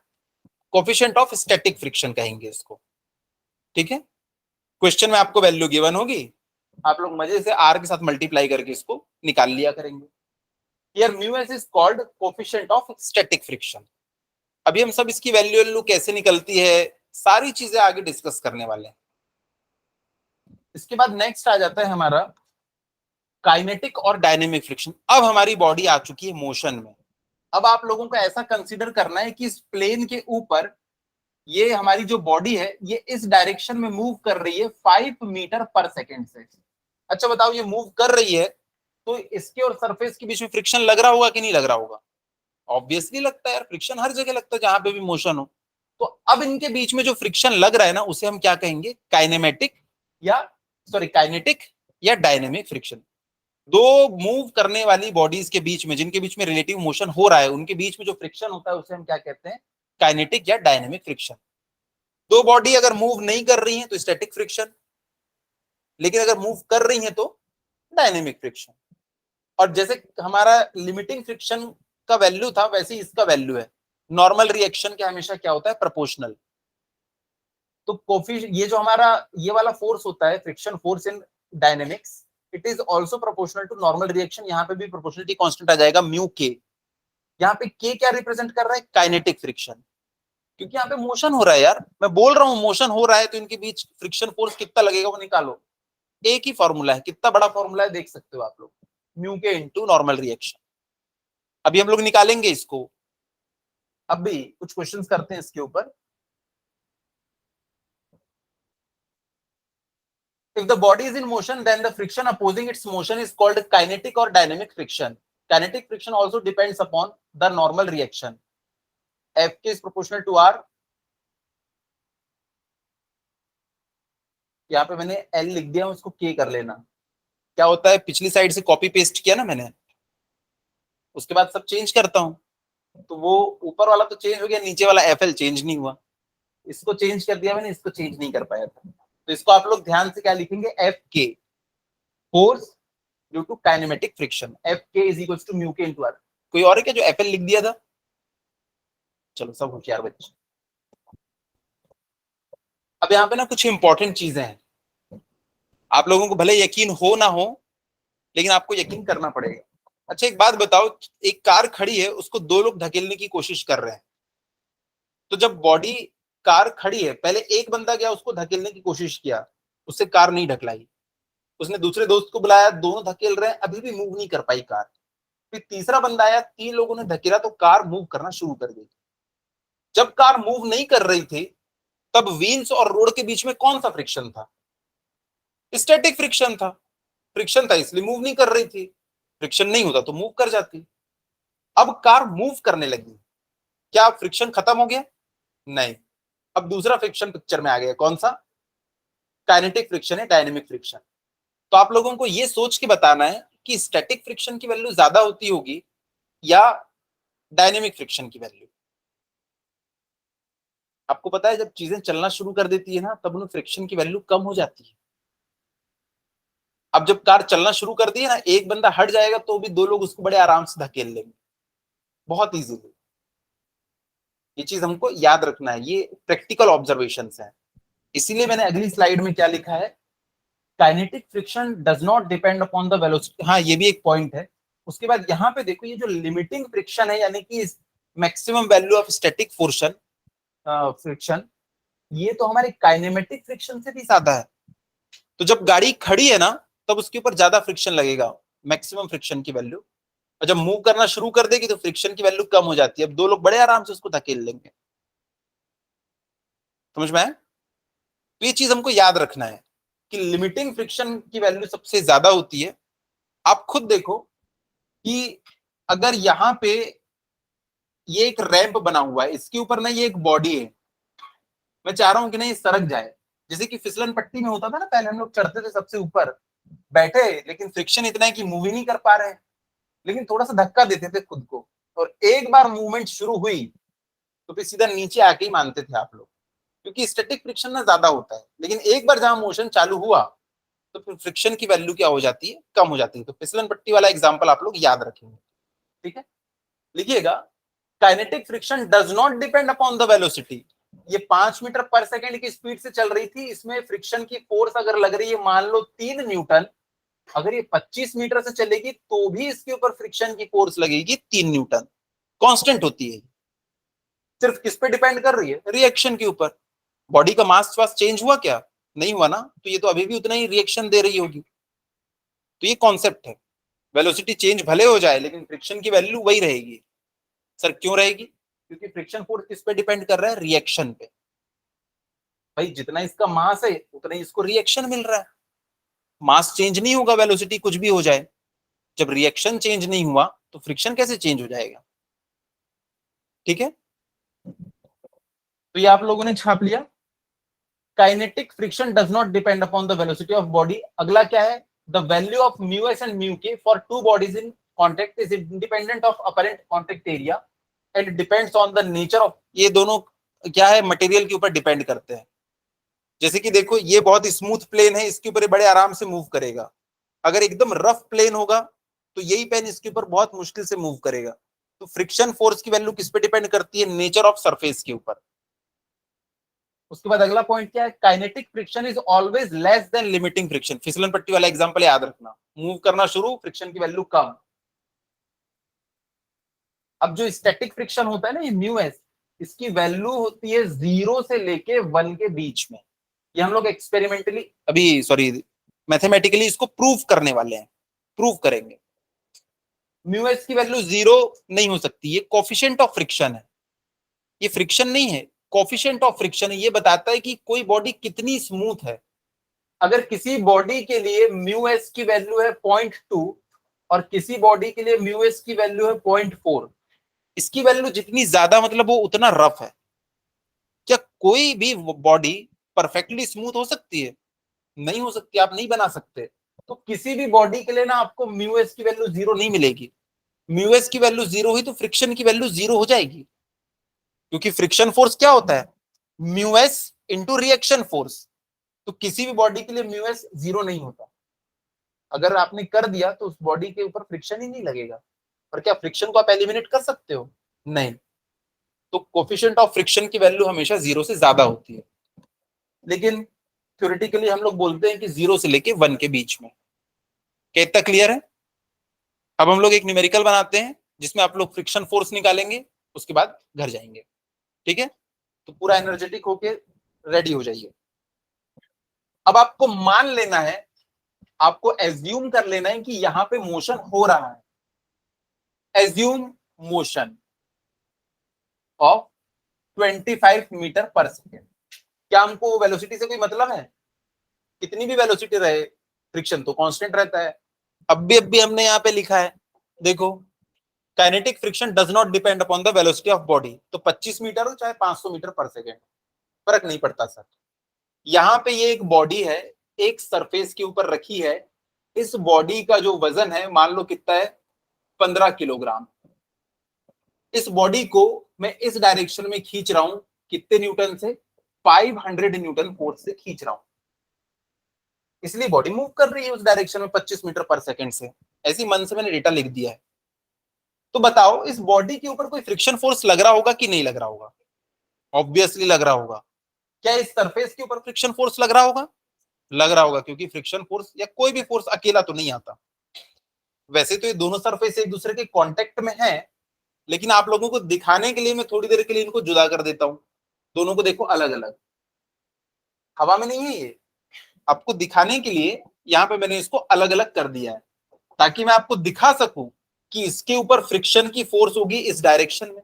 S1: coefficient of static friction कहेंगे इसको। ठीक है? क्वेश्चन में आपको वैल्यू गिवन होगी, आप लोग मजे से आर के साथ मल्टीप्लाई करके इसको निकाल लिया करेंगे। Here mu s is called coefficient of static friction। अभी हम सब इसकी वैल्यू कैसे निकलती है, सारी चीजें आगे डिस्कस करने वाले हैं। इसके बाद नेक्स्ट आ जाता है हमारा काइनेटिक और डायनेमिक फ्रिक्शन। अब हमारी बॉडी आ चुकी है मोशन में। अब आप लोगों को ऐसा कंसीडर करना है कि इस प्लेन के ऊपर ये हमारी जो बॉडी है ये इस डायरेक्शन में मूव कर रही है 5 मीटर पर सेकेंड से। अच्छा बताओ, ये मूव कर रही है तो इसके और सरफेस के बीच में फ्रिक्शन लग रहा होगा कि नहीं लग रहा होगा? ऑब्वियसली लगता है यार, फ्रिक्शन हर जगह लगता है जहां पे भी मोशन हो। तो अब इनके बीच में जो फ्रिक्शन लग रहा है ना, उसे हम क्या कहेंगे? काइनेमेटिक या सॉरी काइनेटिक या डायनेमिक फ्रिक्शन। दो मूव करने वाली बॉडीज के बीच में, जिनके बीच में रिलेटिव मोशन हो रहा है, उनके बीच में जो फ्रिक्शन होता है उसे हम क्या कहते हैं? काइनेटिक या डायनेमिक फ्रिक्शन। दो बॉडी अगर मूव नहीं कर रही हैं तो स्टैटिक फ्रिक्शन, लेकिन अगर मूव कर रही हैं तो डायनेमिक फ्रिक्शन। और जैसे हमारा लिमिटिंग फ्रिक्शन का वैल्यू था, वैसे ही इसका वैल्यू है। नॉर्मल रिएक्शन के हमेशा क्या होता है? प्रोपोर्शनल। तो कोफिशिएंट, ये जो हमारा ये वाला फोर्स होता है, friction force in dynamics, it is also proportional to normal reaction. यहाँ पे भी प्रोपोर्शनलिटी कांस्टेंट आ जाएगा, म्यू के। यहाँ पे के क्या रिप्रेजेंट कर रहा है? काइनेटिक फ्रिक्शन, क्योंकि यहाँ पे मोशन हो रहा है यार। मैं बोल रहा हूँ मोशन हो रहा है, तो इनके बीच फ्रिक्शन फोर्स कितना लगेगा वो निकालो। एक ही फॉर्मूला है, कितना बड़ा फॉर्मूला है देख सकते हो आप लोग, म्यू के इंटू नॉर्मल रिएक्शन। अभी हम लोग निकालेंगे इसको, अभी कुछ क्वेश्चंस करते हैं इसके ऊपर। If the body is in motion, then the friction opposing its motion is called kinetic or dynamic friction. Kinetic friction also depends upon the normal reaction. Fk is proportional to R. यहाँ पे मैंने L लिख दिया, उसको K कर लेना। क्या होता है, पिछली साइड से कॉपी पेस्ट किया ना मैंने, उसके बाद सब चेंज करता हूँ, तो वो ऊपर वाला तो चेंज हो गया, नीचे वाला FL चेंज नहीं हुआ। इसको चेंज कर दिया मैंने, इसको चेंज नहीं कर पाया था। तो इसको आप लोग ध्यान से क्या लिखेंगे? Fk, force due to kinematic friction. Fk is equal to mu K into R. कोई और है क्या जो FL लिख दिया था? चलो सब होशियार बच्चे। अब यहाँ पे ना कुछ इंपॉर्टेंट चीजें हैं, आप लोगों को भले यकीन हो ना हो, लेकिन आपको यकीन करना पड़ेगा। अच्छा एक बात बताओ, एक कार खड़ी है, उसको दो लोग धकेलने की कोशिश कर रहे हैं। तो जब बॉडी, कार खड़ी है, पहले एक बंदा गया उसको धकेलने की कोशिश किया, उससे कार नहीं ढकलाई। उसने दूसरे दोस्त को बुलाया, दोनों धकेल रहे हैं, अभी भी मूव नहीं कर पाई कार। फिर तीसरा बंदा आया, तीन लोगों ने धकेला तो कार मूव करना शुरू कर दी। जब कार मूव नहीं कर रही थी, तब व्हील्स और रोड के बीच में कौन सा फ्रिक्शन था? स्टैटिक फ्रिक्शन था। फ्रिक्शन था इसलिए मूव नहीं कर रही थी, फ्रिक्शन नहीं होता तो मूव कर जाती। अब कार मूव करने लगी, क्या फ्रिक्शन खत्म हो गया? नहीं। अब दूसरा फ्रिक्शन पिक्चर में आ गया, कौन सा? काइनेटिक फ्रिक्शन है, डायनेमिक फ्रिक्शन। तो आप लोगों को ये सोच के बताना है कि स्टैटिक फ्रिक्शन की वैल्यू ज्यादा होती होगी या डायनेमिक फ्रिक्शन की वैल्यू। आपको पता है जब चीजें चलना शुरू कर देती है ना, तब उन फ्रिक्शन की वैल्यू कम हो जाती है। अब जब कार चलना शुरू कर दी है ना, एक बंदा हट जाएगा तो भी दो लोग उसको बड़े आराम से धकेल लेंगे, बहुत इजीली। ये चीज हमको याद रखना है, ये प्रैक्टिकल ऑब्जर्वेशंस हैं। इसीलिए मैंने अगली स्लाइड में क्या लिखा है? Kinetic friction does not depend upon the velocity. हाँ, ये भी एक पॉइंट है। उसके बाद यहाँ पे देखो, ये जो लिमिटिंग फ्रिक्शन है, यानी कि maximum value of static friction friction, ये तो हमारे काइनेमेटिक फ्रिक्शन से भी ज्यादा है। तो जब गाड़ी खड़ी है ना, तब उसके ऊपर ज्यादा फ्रिक्शन लगेगा, मैक्सिमम फ्रिक्शन की वैल्यू। और जब मूव करना शुरू कर देगी तो फ्रिक्शन की वैल्यू कम हो जाती है, अब दो लोग बड़े आराम से उसको धकेल लेंगे। समझ में आया? तो ये चीज हमको याद रखना है कि लिमिटिंग फ्रिक्शन की वैल्यू सबसे ज्यादा होती है। आप खुद देखो कि अगर यहाँ पे ये एक रैंप बना हुआ है, इसके ऊपर ना ये एक बॉडी है, मैं चाह रहा हूं कि नहीं सरक जाए। जैसे कि फिसलन पट्टी में होता था ना, पहले हम लोग चढ़ते थे सबसे ऊपर, बैठे, लेकिन फ्रिक्शन इतना है कि मूव ही नहीं कर पा रहे हैं, लेकिन थोड़ा सा धक्का देते थे खुद को, और एक बार मूवमेंट शुरू हुई तो फिर सीधा नीचे आके ही मानते थे आप लोग, क्योंकि स्टैटिक फ्रिक्शन ना ज्यादा होता है। लेकिन एक बार जहां मोशन चालू हुआ तो फिर फ्रिक्शन की वैल्यू क्या हो जाती है? कम हो जाती है। तो फिसलन पट्टी वाला एग्जाम्पल आप लोग याद रखेंगे, ठीक है? लिखिएगा, kinetic friction does not depend upon the velocity. ये 5 मीटर पर सेकेंड की स्पीड से चल रही थी, इसमें फ्रिक्शन की फोर्स अगर लग रही है मान लो 3 न्यूटन, अगर ये 25 मीटर से चलेगी तो भी इसके ऊपर फ्रिक्शन की फोर्स लगेगी 3 न्यूटन। कांस्टेंट होती है। सिर्फ किस पे डिपेंड कर रही है? रिएक्शन के ऊपर। बॉडी का मास वास चेंज हुआ क्या? नहीं हुआ ना, तो ये तो अभी भी उतना ही रिएक्शन दे रही होगी। तो ये कॉन्सेप्ट है, वेलोसिटी चेंज भले हो जाए लेकिन फ्रिक्शन की वैल्यू वही रहेगी। सर क्यों रहेगी? क्योंकि फ्रिक्शन फोर्स किस पे डिपेंड कर रहा है? रिएक्शन पे। भाई जितना इसका मास है उतना ही इसको रिएक्शन मिल रहा है। मास चेंज नहीं होगा, वेलोसिटी कुछ भी हो जाए, जब रिएक्शन चेंज नहीं हुआ तो फ्रिक्शन कैसे चेंज हो जाएगा। ठीक है, तो ये आप लोगों ने छाप लिया। Kinetic friction does not depend upon the velocity of body. अगला क्या है, the value of mu S and mu K for two bodies in contact is independent of apparent contact area and depends on the nature of. ये दोनों क्या है, material के ऊपर depend करते हैं। जैसे कि देखो ये बहुत स्मूथ प्लेन है, इसके ऊपर बड़े आराम से मूव करेगा। अगर एकदम रफ प्लेन होगा तो यही पेन इसके ऊपर बहुत मुश्किल से मूव करेगा। तो फ्रिक्शन फोर्स की वैल्यू किस पे डिपेंड करती है, नेचर ऑफ सरफेस के ऊपर। उसके बाद अगला पॉइंट क्या है, kinetic friction is always less than limiting friction. फिसलन पट्टी वाला एग्जांपल याद रखना, मूव करना शुरू, फ्रिक्शन की वैल्यू कम। अब जो स्टैटिक फ्रिक्शन होता है ना, ये म्यू एस, इसकी वैल्यू होती है 0 से लेके 1 के बीच में। ये हम लोग एक्सपेरिमेंटली अभी सॉरी मैथमेटिकली इसको प्रूव करने वाले हैं, प्रूव करेंगे। म्यू एस की वैल्यू 0 नहीं हो सकती, ये कोफिशिएंट ऑफ फ्रिक्शन है। ये फ्रिक्शन नहीं है, कोफिशिएंट ऑफ फ्रिक्शन है। ये बताता है कि कोई बॉडी कितनी स्मूथ है। अगर किसी बॉडी के लिए म्यू एस की वैल्यू है 0.2 और किसी बॉडी के लिए म्यू एस की वैल्यू है 0.4, इसकी वैल्यू जितनी ज्यादा मतलब वो उतना रफ है। क्या कोई भी बॉडी परफेक्टली स्मूथ हो सकती है? नहीं हो सकती, आप नहीं बना सकते। तो किसी भी बॉडी के लिए ना आपको म्यू एस की वैल्यू 0 नहीं मिलेगी। म्यू एस की वैल्यू 0 हुई तो फ्रिक्शन की वैल्यू 0 हो जाएगी, क्योंकि फ्रिक्शन फोर्स क्या होता है, mu S into reaction force. तो किसी भी बॉडी के लिए म्यू एस 0 नहीं होता। अगर आपने कर दिया तो उस बॉडी के ऊपर फ्रिक्शन ही नहीं लगेगा। और क्या फ्रिक्शन को आप एलिमिनेट कर सकते हो? नहीं। तो कोफिशिएंट ऑफ फ्रिक्शन की वैल्यू हमेशा 0 से ज्यादा होती है, लेकिन थ्योरेटिकली हम लोग बोलते हैं कि 0 से लेके 1 के बीच में। क्या इतना क्लियर है? अब हम लोग एक न्यूमेरिकल बनाते हैं जिसमें आप लोग फ्रिक्शन फोर्स निकालेंगे, उसके बाद घर जाएंगे। ठीक है, तो पूरा एनर्जेटिक होके रेडी हो जाइए। अब आपको मान लेना है, आपको एज्यूम कर लेना है कि यहां पे मोशन हो रहा है। एज्यूम मोशन ऑफ 25 मीटर पर सेकेंड। क्या हमको वेलोसिटी से कोई मतलब है? कितनी भी वेलोसिटी रहे, फ्रिक्शन तो कांस्टेंट रहता है। अब भी हमने यहाँ पे लिखा है, देखो, kinetic friction does not depend upon the velocity of body. तो 25 मीटर हो चाहे 500 मीटर पर सेकेंड, फर्क नहीं पड़ता सर। यहाँ पे ये एक बॉडी है, एक सरफेस के ऊपर रखी है। इस बॉडी का जो वजन है मान लो कितना है, 15 किलोग्राम। इस बॉडी को मैं इस डायरेक्शन में खींच रहा हूं, कितने न्यूटन से, 500 न्यूटन फोर्स से खींच रहा हूं। इसलिए बॉडी मूव कर रही है उस डायरेक्शन में 25 मीटर पर सेकंड से। ऐसी मन से मैंने डेटा लिख दिया है। तो बताओ इस बॉडी के ऊपर कोई फ्रिक्शन फोर्स लग रहा होगा कि नहीं लग रहा होगा? ऑब्वियसली लग रहा होगा। क्या इस सरफेस के ऊपर फ्रिक्शन फोर्स लग रहा होगा? लग रहा होगा, क्योंकि फ्रिक्शन फोर्स या कोई भी फोर्स अकेला तो नहीं आता। वैसे तो ये दोनों सरफेस एक दूसरे के कांटेक्ट में है, लेकिन आप लोगों को दिखाने के लिए मैं थोड़ी देर के लिए इनको जुदा कर देता हूं। दोनों को देखो अलग अलग, हवा में नहीं है ये। आपको दिखाने के लिए यहाँ पे मैंने इसको अलग अलग कर दिया है, ताकि मैं आपको दिखा सकूं कि इसके ऊपर फ्रिक्शन की फोर्स होगी इस डायरेक्शन में,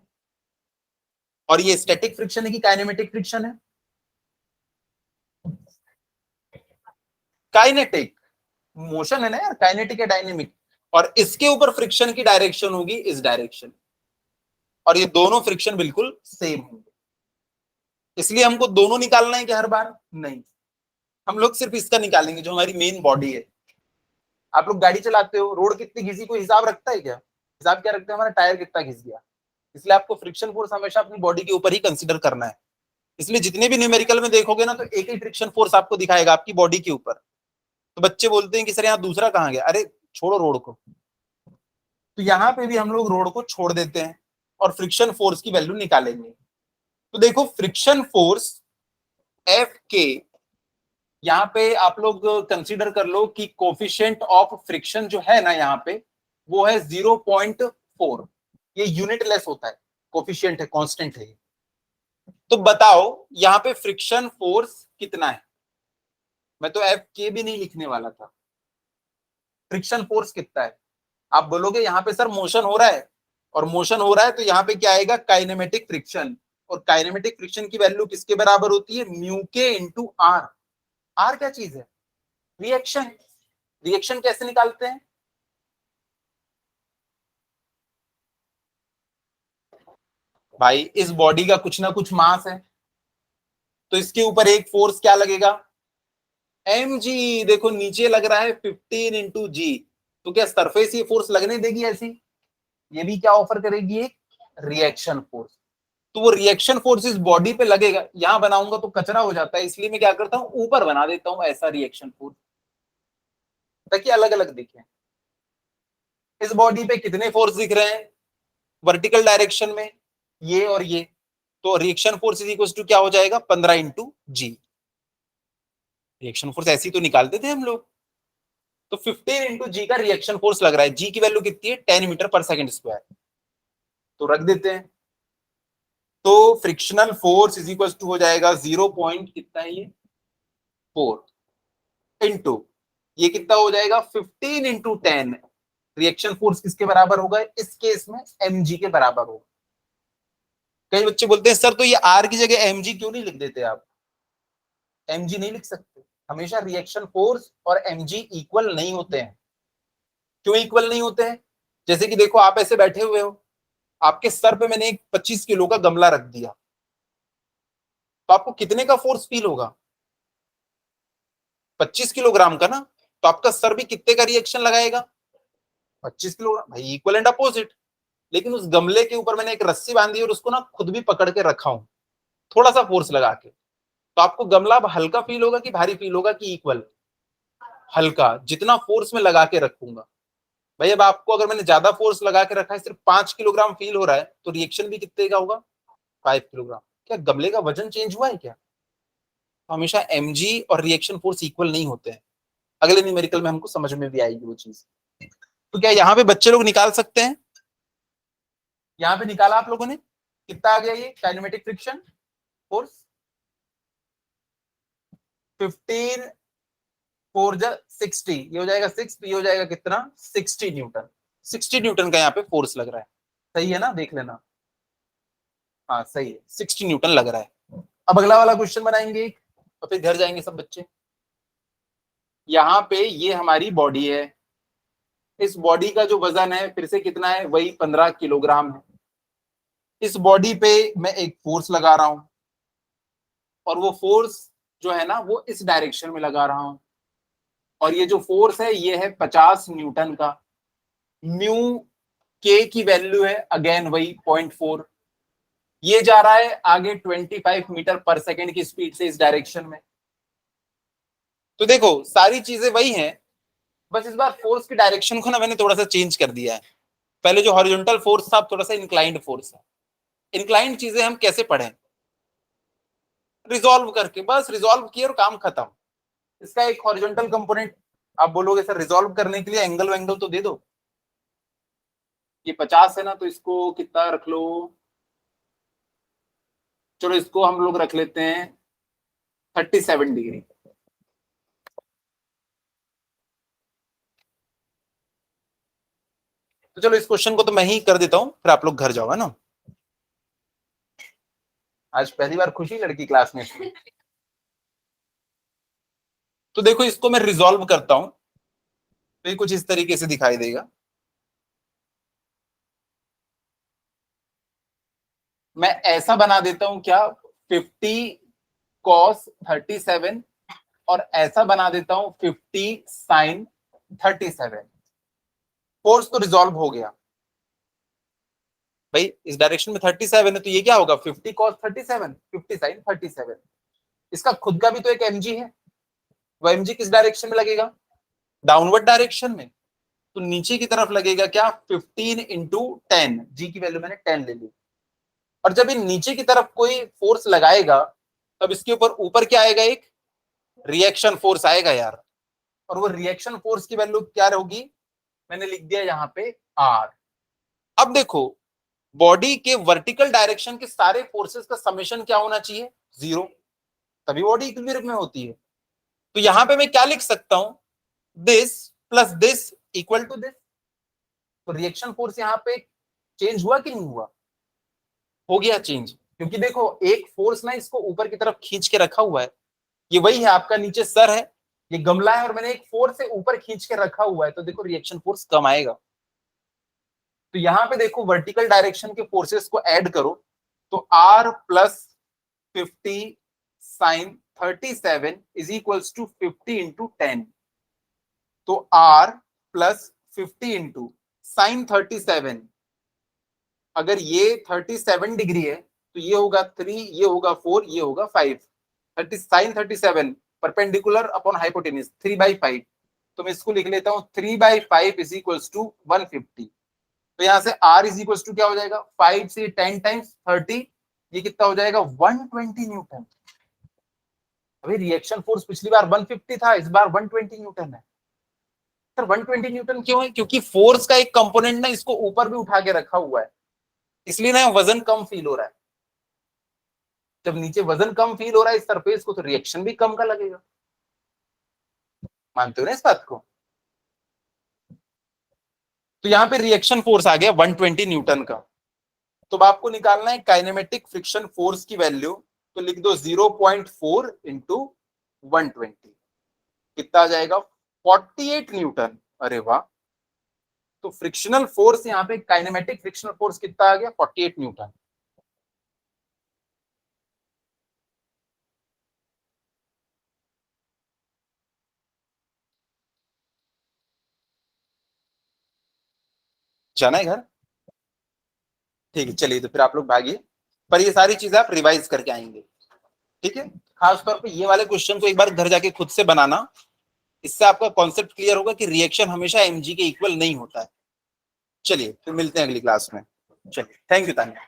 S1: और ये स्टैटिक फ्रिक्शन है कि काइनेमेटिक फ्रिक्शन है? काइनेटिक मोशन है ना यार, काइनेटिक है डायनेमिक। और इसके ऊपर फ्रिक्शन की डायरेक्शन होगी इस डायरेक्शन, और ये दोनों फ्रिक्शन बिल्कुल सेम होंगे। इसलिए हमको दोनों निकालना है कि हर बार नहीं, हम लोग सिर्फ इसका निकालेंगे जो हमारी मेन बॉडी है। आप लोग गाड़ी चलाते हो, रोड कितनी घिसी कोई हिसाब रखता है क्या? हिसाब क्या रखते हैं, हमारा टायर कितना घिस गया। इसलिए आपको फ्रिक्शन फोर्स हमेशा अपनी बॉडी के ऊपर ही कंसीडर करना है। इसलिए जितने भी न्यूमेरिकल में देखोगे ना, तो एक ही फ्रिक्शन फोर्स आपको दिखाएगा आपकी बॉडी के ऊपर। तो बच्चे बोलते हैं कि सर यहाँ दूसरा कहाँ गया, अरे छोड़ो रोड को। तो यहाँ पे भी हम लोग रोड को छोड़ देते हैं और फ्रिक्शन फोर्स की वैल्यू निकालेंगे। तो देखो फ्रिक्शन फोर्स एफ के, यहाँ पे आप लोग कंसीडर कर लो कि कोफिशिएंट ऑफ फ्रिक्शन जो है ना यहाँ पे, वो है 0.4। ये यूनिट लेस होता है, कोफिशिएंट है, कांस्टेंट है। तो बताओ यहाँ पे फ्रिक्शन फोर्स कितना है? मैं तो एफ के भी नहीं लिखने वाला था। फ्रिक्शन फोर्स कितना है? आप बोलोगे यहाँ पे सर मोशन हो रहा है, और मोशन हो रहा है तो यहाँ पे क्या आएगा, काइनेमेटिक फ्रिक्शन। और काइनेमेटिक फ्रिक्शन की वैल्यू किसके बराबर होती है, म्यू के इंटू आर। आर क्या चीज है, रिएक्शन। रिएक्शन कैसे निकालते हैं, भाई इस बॉडी का कुछ ना कुछ मास है, तो इसके ऊपर एक फोर्स क्या लगेगा, एम जी। देखो नीचे लग रहा है 15 इंटू जी, तो क्या सरफेस ये फोर्स लगने देगी ऐसी, ये भी क्या ऑफर करेगी, एक रिएक्शन फोर्स। तो वो रिएक्शन फोर्स इस बॉडी पे लगेगा, यहां बनाऊंगा तो कचरा हो जाता है, इसलिए मैं क्या करता हूं, ऊपर बना देता हूं ऐसा रिएक्शन फोर्स, ताकि अलग अलग दिखे। इस बॉडी पे कितने फोर्स दिख रहे हैं, वर्टिकल डायरेक्शन में ये और ये, तो reaction force is equal to क्या हो जाएगा, 15 इंटू जी। रिएक्शन फोर्स ऐसी तो निकालते थे हम लोग। तो 15 इंटू जी का रिएक्शन फोर्स लग रहा है, जी की वैल्यू कितनी है, 10 मीटर पर सेकंड स्क्वायर, तो रख देते हैं। तो frictional force is equal to हो जाएगा 0 पॉइंट कितना है ये 4 इंटू ये कितना हो जाएगा 15 इंटू 10। रिएक्शन फोर्स किसके बराबर होगा, इस केस में mg के बराबर होगा। कई बच्चे बोलते हैं सर तो ये आर की जगह mg क्यों नहीं लिख देते आप, mg नहीं लिख सकते, हमेशा रिएक्शन फोर्स और mg इक्वल नहीं होते हैं। क्यों इक्वल नहीं होते हैं, जैसे कि देखो आप ऐसे बैठे हुए हो, आपके सर पे मैंने एक 25 किलो का गमला रख दिया, तो आपको कितने का फोर्स फील होगा, 25 किलोग्राम का ना, तो आपका सर भी कितने का रिएक्शन लगाएगा, 25 किलोग्राम, भाई इक्वल एंड अपोजिट। लेकिन उस गमले के ऊपर मैंने एक रस्सी बांधी और उसको ना खुद भी पकड़ के रखा हूं, थोड़ा सा फोर्स लगा के, तो आपको गमला अब हल्का फील होगा कि भारी फील होगा, कि इक्वल, हल्का, जितना फोर्स में लगा के रखूंगा। भाई अब आपको अगर मैंने ज्यादा फोर्स लगा के रखा है, सिर्फ 5 किलोग्राम फील हो रहा है, तो रिएक्शन भी कितने का होगा, 5 किलोग्राम। क्या गमले का वजन चेंज हुआ है क्या, तो हमेशा mg और रिएक्शन फोर्स इक्वल नहीं होते हैं। अगले न्यूमेरिकल में हमको समझ में भी आएगी वो चीज। तो क्या यहाँ पे बच्चे लोग निकाल सकते हैं, यहाँ पे निकाला आप लोगों ने, कितना आ गया ये काइनेमेटिक फ्रिक्शन फोर्स, 15 4 जा 60, ये हो जाएगा 6, ये हो जाएगा कितना 60 न्यूटन। 60 न्यूटन का यहाँ पे फोर्स लग रहा है, सही है ना, देख लेना, हाँ सही है, 60 न्यूटन लग रहा है। अब अगला वाला क्वेश्चन बनाएंगे एक, और फिर घर जाएंगे सब बच्चे। यहाँ पे ये हमारी बॉडी है, इस बॉडी का जो वजन है फिर से कितना है, वही 15 किलोग्राम है। इस बॉडी पे मैं एक फोर्स लगा रहा हूं, और वो फोर्स जो है ना वो इस डायरेक्शन में लगा रहा हूं, और ये जो फोर्स है ये है 50 न्यूटन का। म्यू के की वैल्यू है अगेन वही 0.4, ये जा रहा है आगे 25 मीटर पर सेकेंड की स्पीड से इस डायरेक्शन में। तो देखो सारी चीजें वही हैं, बस इस बार फोर्स की डायरेक्शन को ना मैंने थोड़ा सा चेंज कर दिया है। पहले जो हॉरिजॉन्टल फोर्स था, अब थोड़ा सा इंक्लाइंड फोर्स है। इंक्लाइंड चीजें हम कैसे पढ़ें, रिजॉल्व करके, बस रिजॉल्व किया और काम खत्म। इसका एक हॉरिजॉन्टल कंपोनेंट, आप बोलोगे सर रिजॉल्व करने के लिए एंगल वेंगल तो दे दो, ये 50 है ना, तो इसको कितना रख लो, चलो इसको हम लोग रख लेते हैं 37 डिग्री। तो चलो इस क्वेश्चन को तो मैं ही कर देता हूं, फिर आप लोग घर जाओ, है ना। आज पहली बार खुशी लड़की क्लास में। तो देखो इसको मैं रिजॉल्व करता हूं, तो ये कुछ इस तरीके से दिखाई देगा। मैं ऐसा बना देता हूं क्या, 50 कॉस 37, और ऐसा बना देता हूं 50 साइन 37। फोर्स तो रिजॉल्व हो गया भाई, इस डायरेक्शन में 37 है, तो ये क्या होगा 50 कॉस 37 50 साइन 37। इसका खुद का भी तो एक mg है, वो mg किस डायरेक्शन में लगेगा, डाउनवर्ड डायरेक्शन में, तो नीचे की तरफ लगेगा क्या 15 इंटू 10, जी की वैल्यू मैंने 10 ले ली। और जब ये नीचे की तरफ कोई फोर्स लगाएगा, तब इसके ऊपर ऊपर क्या आएगा, एक रिएक्शन फोर्स आएगा यार, और वो रिएक्शन फोर्स की वैल्यू क्या होगी, मैंने लिख दिया यहाँ पे आर। अब देखो बॉडी के वर्टिकल डायरेक्शन के सारे फोर्सेस का समेशन क्या होना चाहिए, 0, तभी बॉडी इक्विलिब्रियम में होती है। तो यहां पे मैं क्या लिख सकता हूं, this plus this equal to this. तो रिएक्शन फोर्स यहाँ पे चेंज हुआ कि नहीं हुआ, हो गया चेंज। क्योंकि देखो एक फोर्स ना इसको ऊपर की तरफ खींच के रखा हुआ है, ये वही है आपका नीचे सर है, ये गमला है और मैंने एक फोर्स से ऊपर खींच के रखा हुआ है, तो देखो रिएक्शन फोर्स कम आएगा। तो यहां पे देखो वर्टिकल डायरेक्शन के फोर्सेस को ऐड करो, तो R plus 50 sine 37 is equals to 50 into 10। तो R प्लस 50 इंटू साइन 37, अगर ये 37 डिग्री है तो ये होगा 3, ये होगा 4, ये होगा 5। 30 साइन 37 परपेंडिकुलर अपॉन हाइपोटेन्यूज 3/5, तो मैं इसको लिख लेता हूं 3/5 इज इक्वल्स टू 150। तो यहां से R इज इक्वल्स टू क्या हो जाएगा, 5 से 10 टाइम्स 30, ये कितना हो जाएगा 120 न्यूटन। अभी रिएक्शन फोर्स पिछली बार 150 था, इस बार 120 न्यूटन है। सर 120 न्यूटन क्यों है, क्योंकि फोर्स का एक कंपोनेंट ना इसको ऊपर भी उठा के रखा हुआ है, इसलिए ना वजन कम फील हो रहा है। जब नीचे वजन कम फील हो रहा है इस सरफेस को, तो रिएक्शन भी कम का लगेगा। मानते हो ना इस बात को? तो यहाँ पे रिएक्शन फोर्स आ गया 120 न्यूटन का। तो अब आपको निकालना है काइनेमेटिक फ्रिक्शन फोर्स की वैल्यू, तो लिख दो 0.4 इंटू 120, कितना आ जाएगा 48 न्यूटन। अरे वाह, तो फ्रिक्शनल फोर्स यहाँ पे काइनेमेटिक फ्रिक्शनल फोर्स कितना आ गया 48 न्यूटन। जाना है घर? ठीक है, चलिए तो फिर आप लोग भागिए, पर ये सारी चीजें आप रिवाइज करके आएंगे, ठीक है। खास तौर पे ये वाले क्वेश्चन को एक बार घर जाके खुद से बनाना, इससे आपका कॉन्सेप्ट क्लियर होगा कि रिएक्शन हमेशा mg के इक्वल नहीं होता है। चलिए फिर मिलते हैं अगली क्लास में। चलिए, थैंक यू तान्या।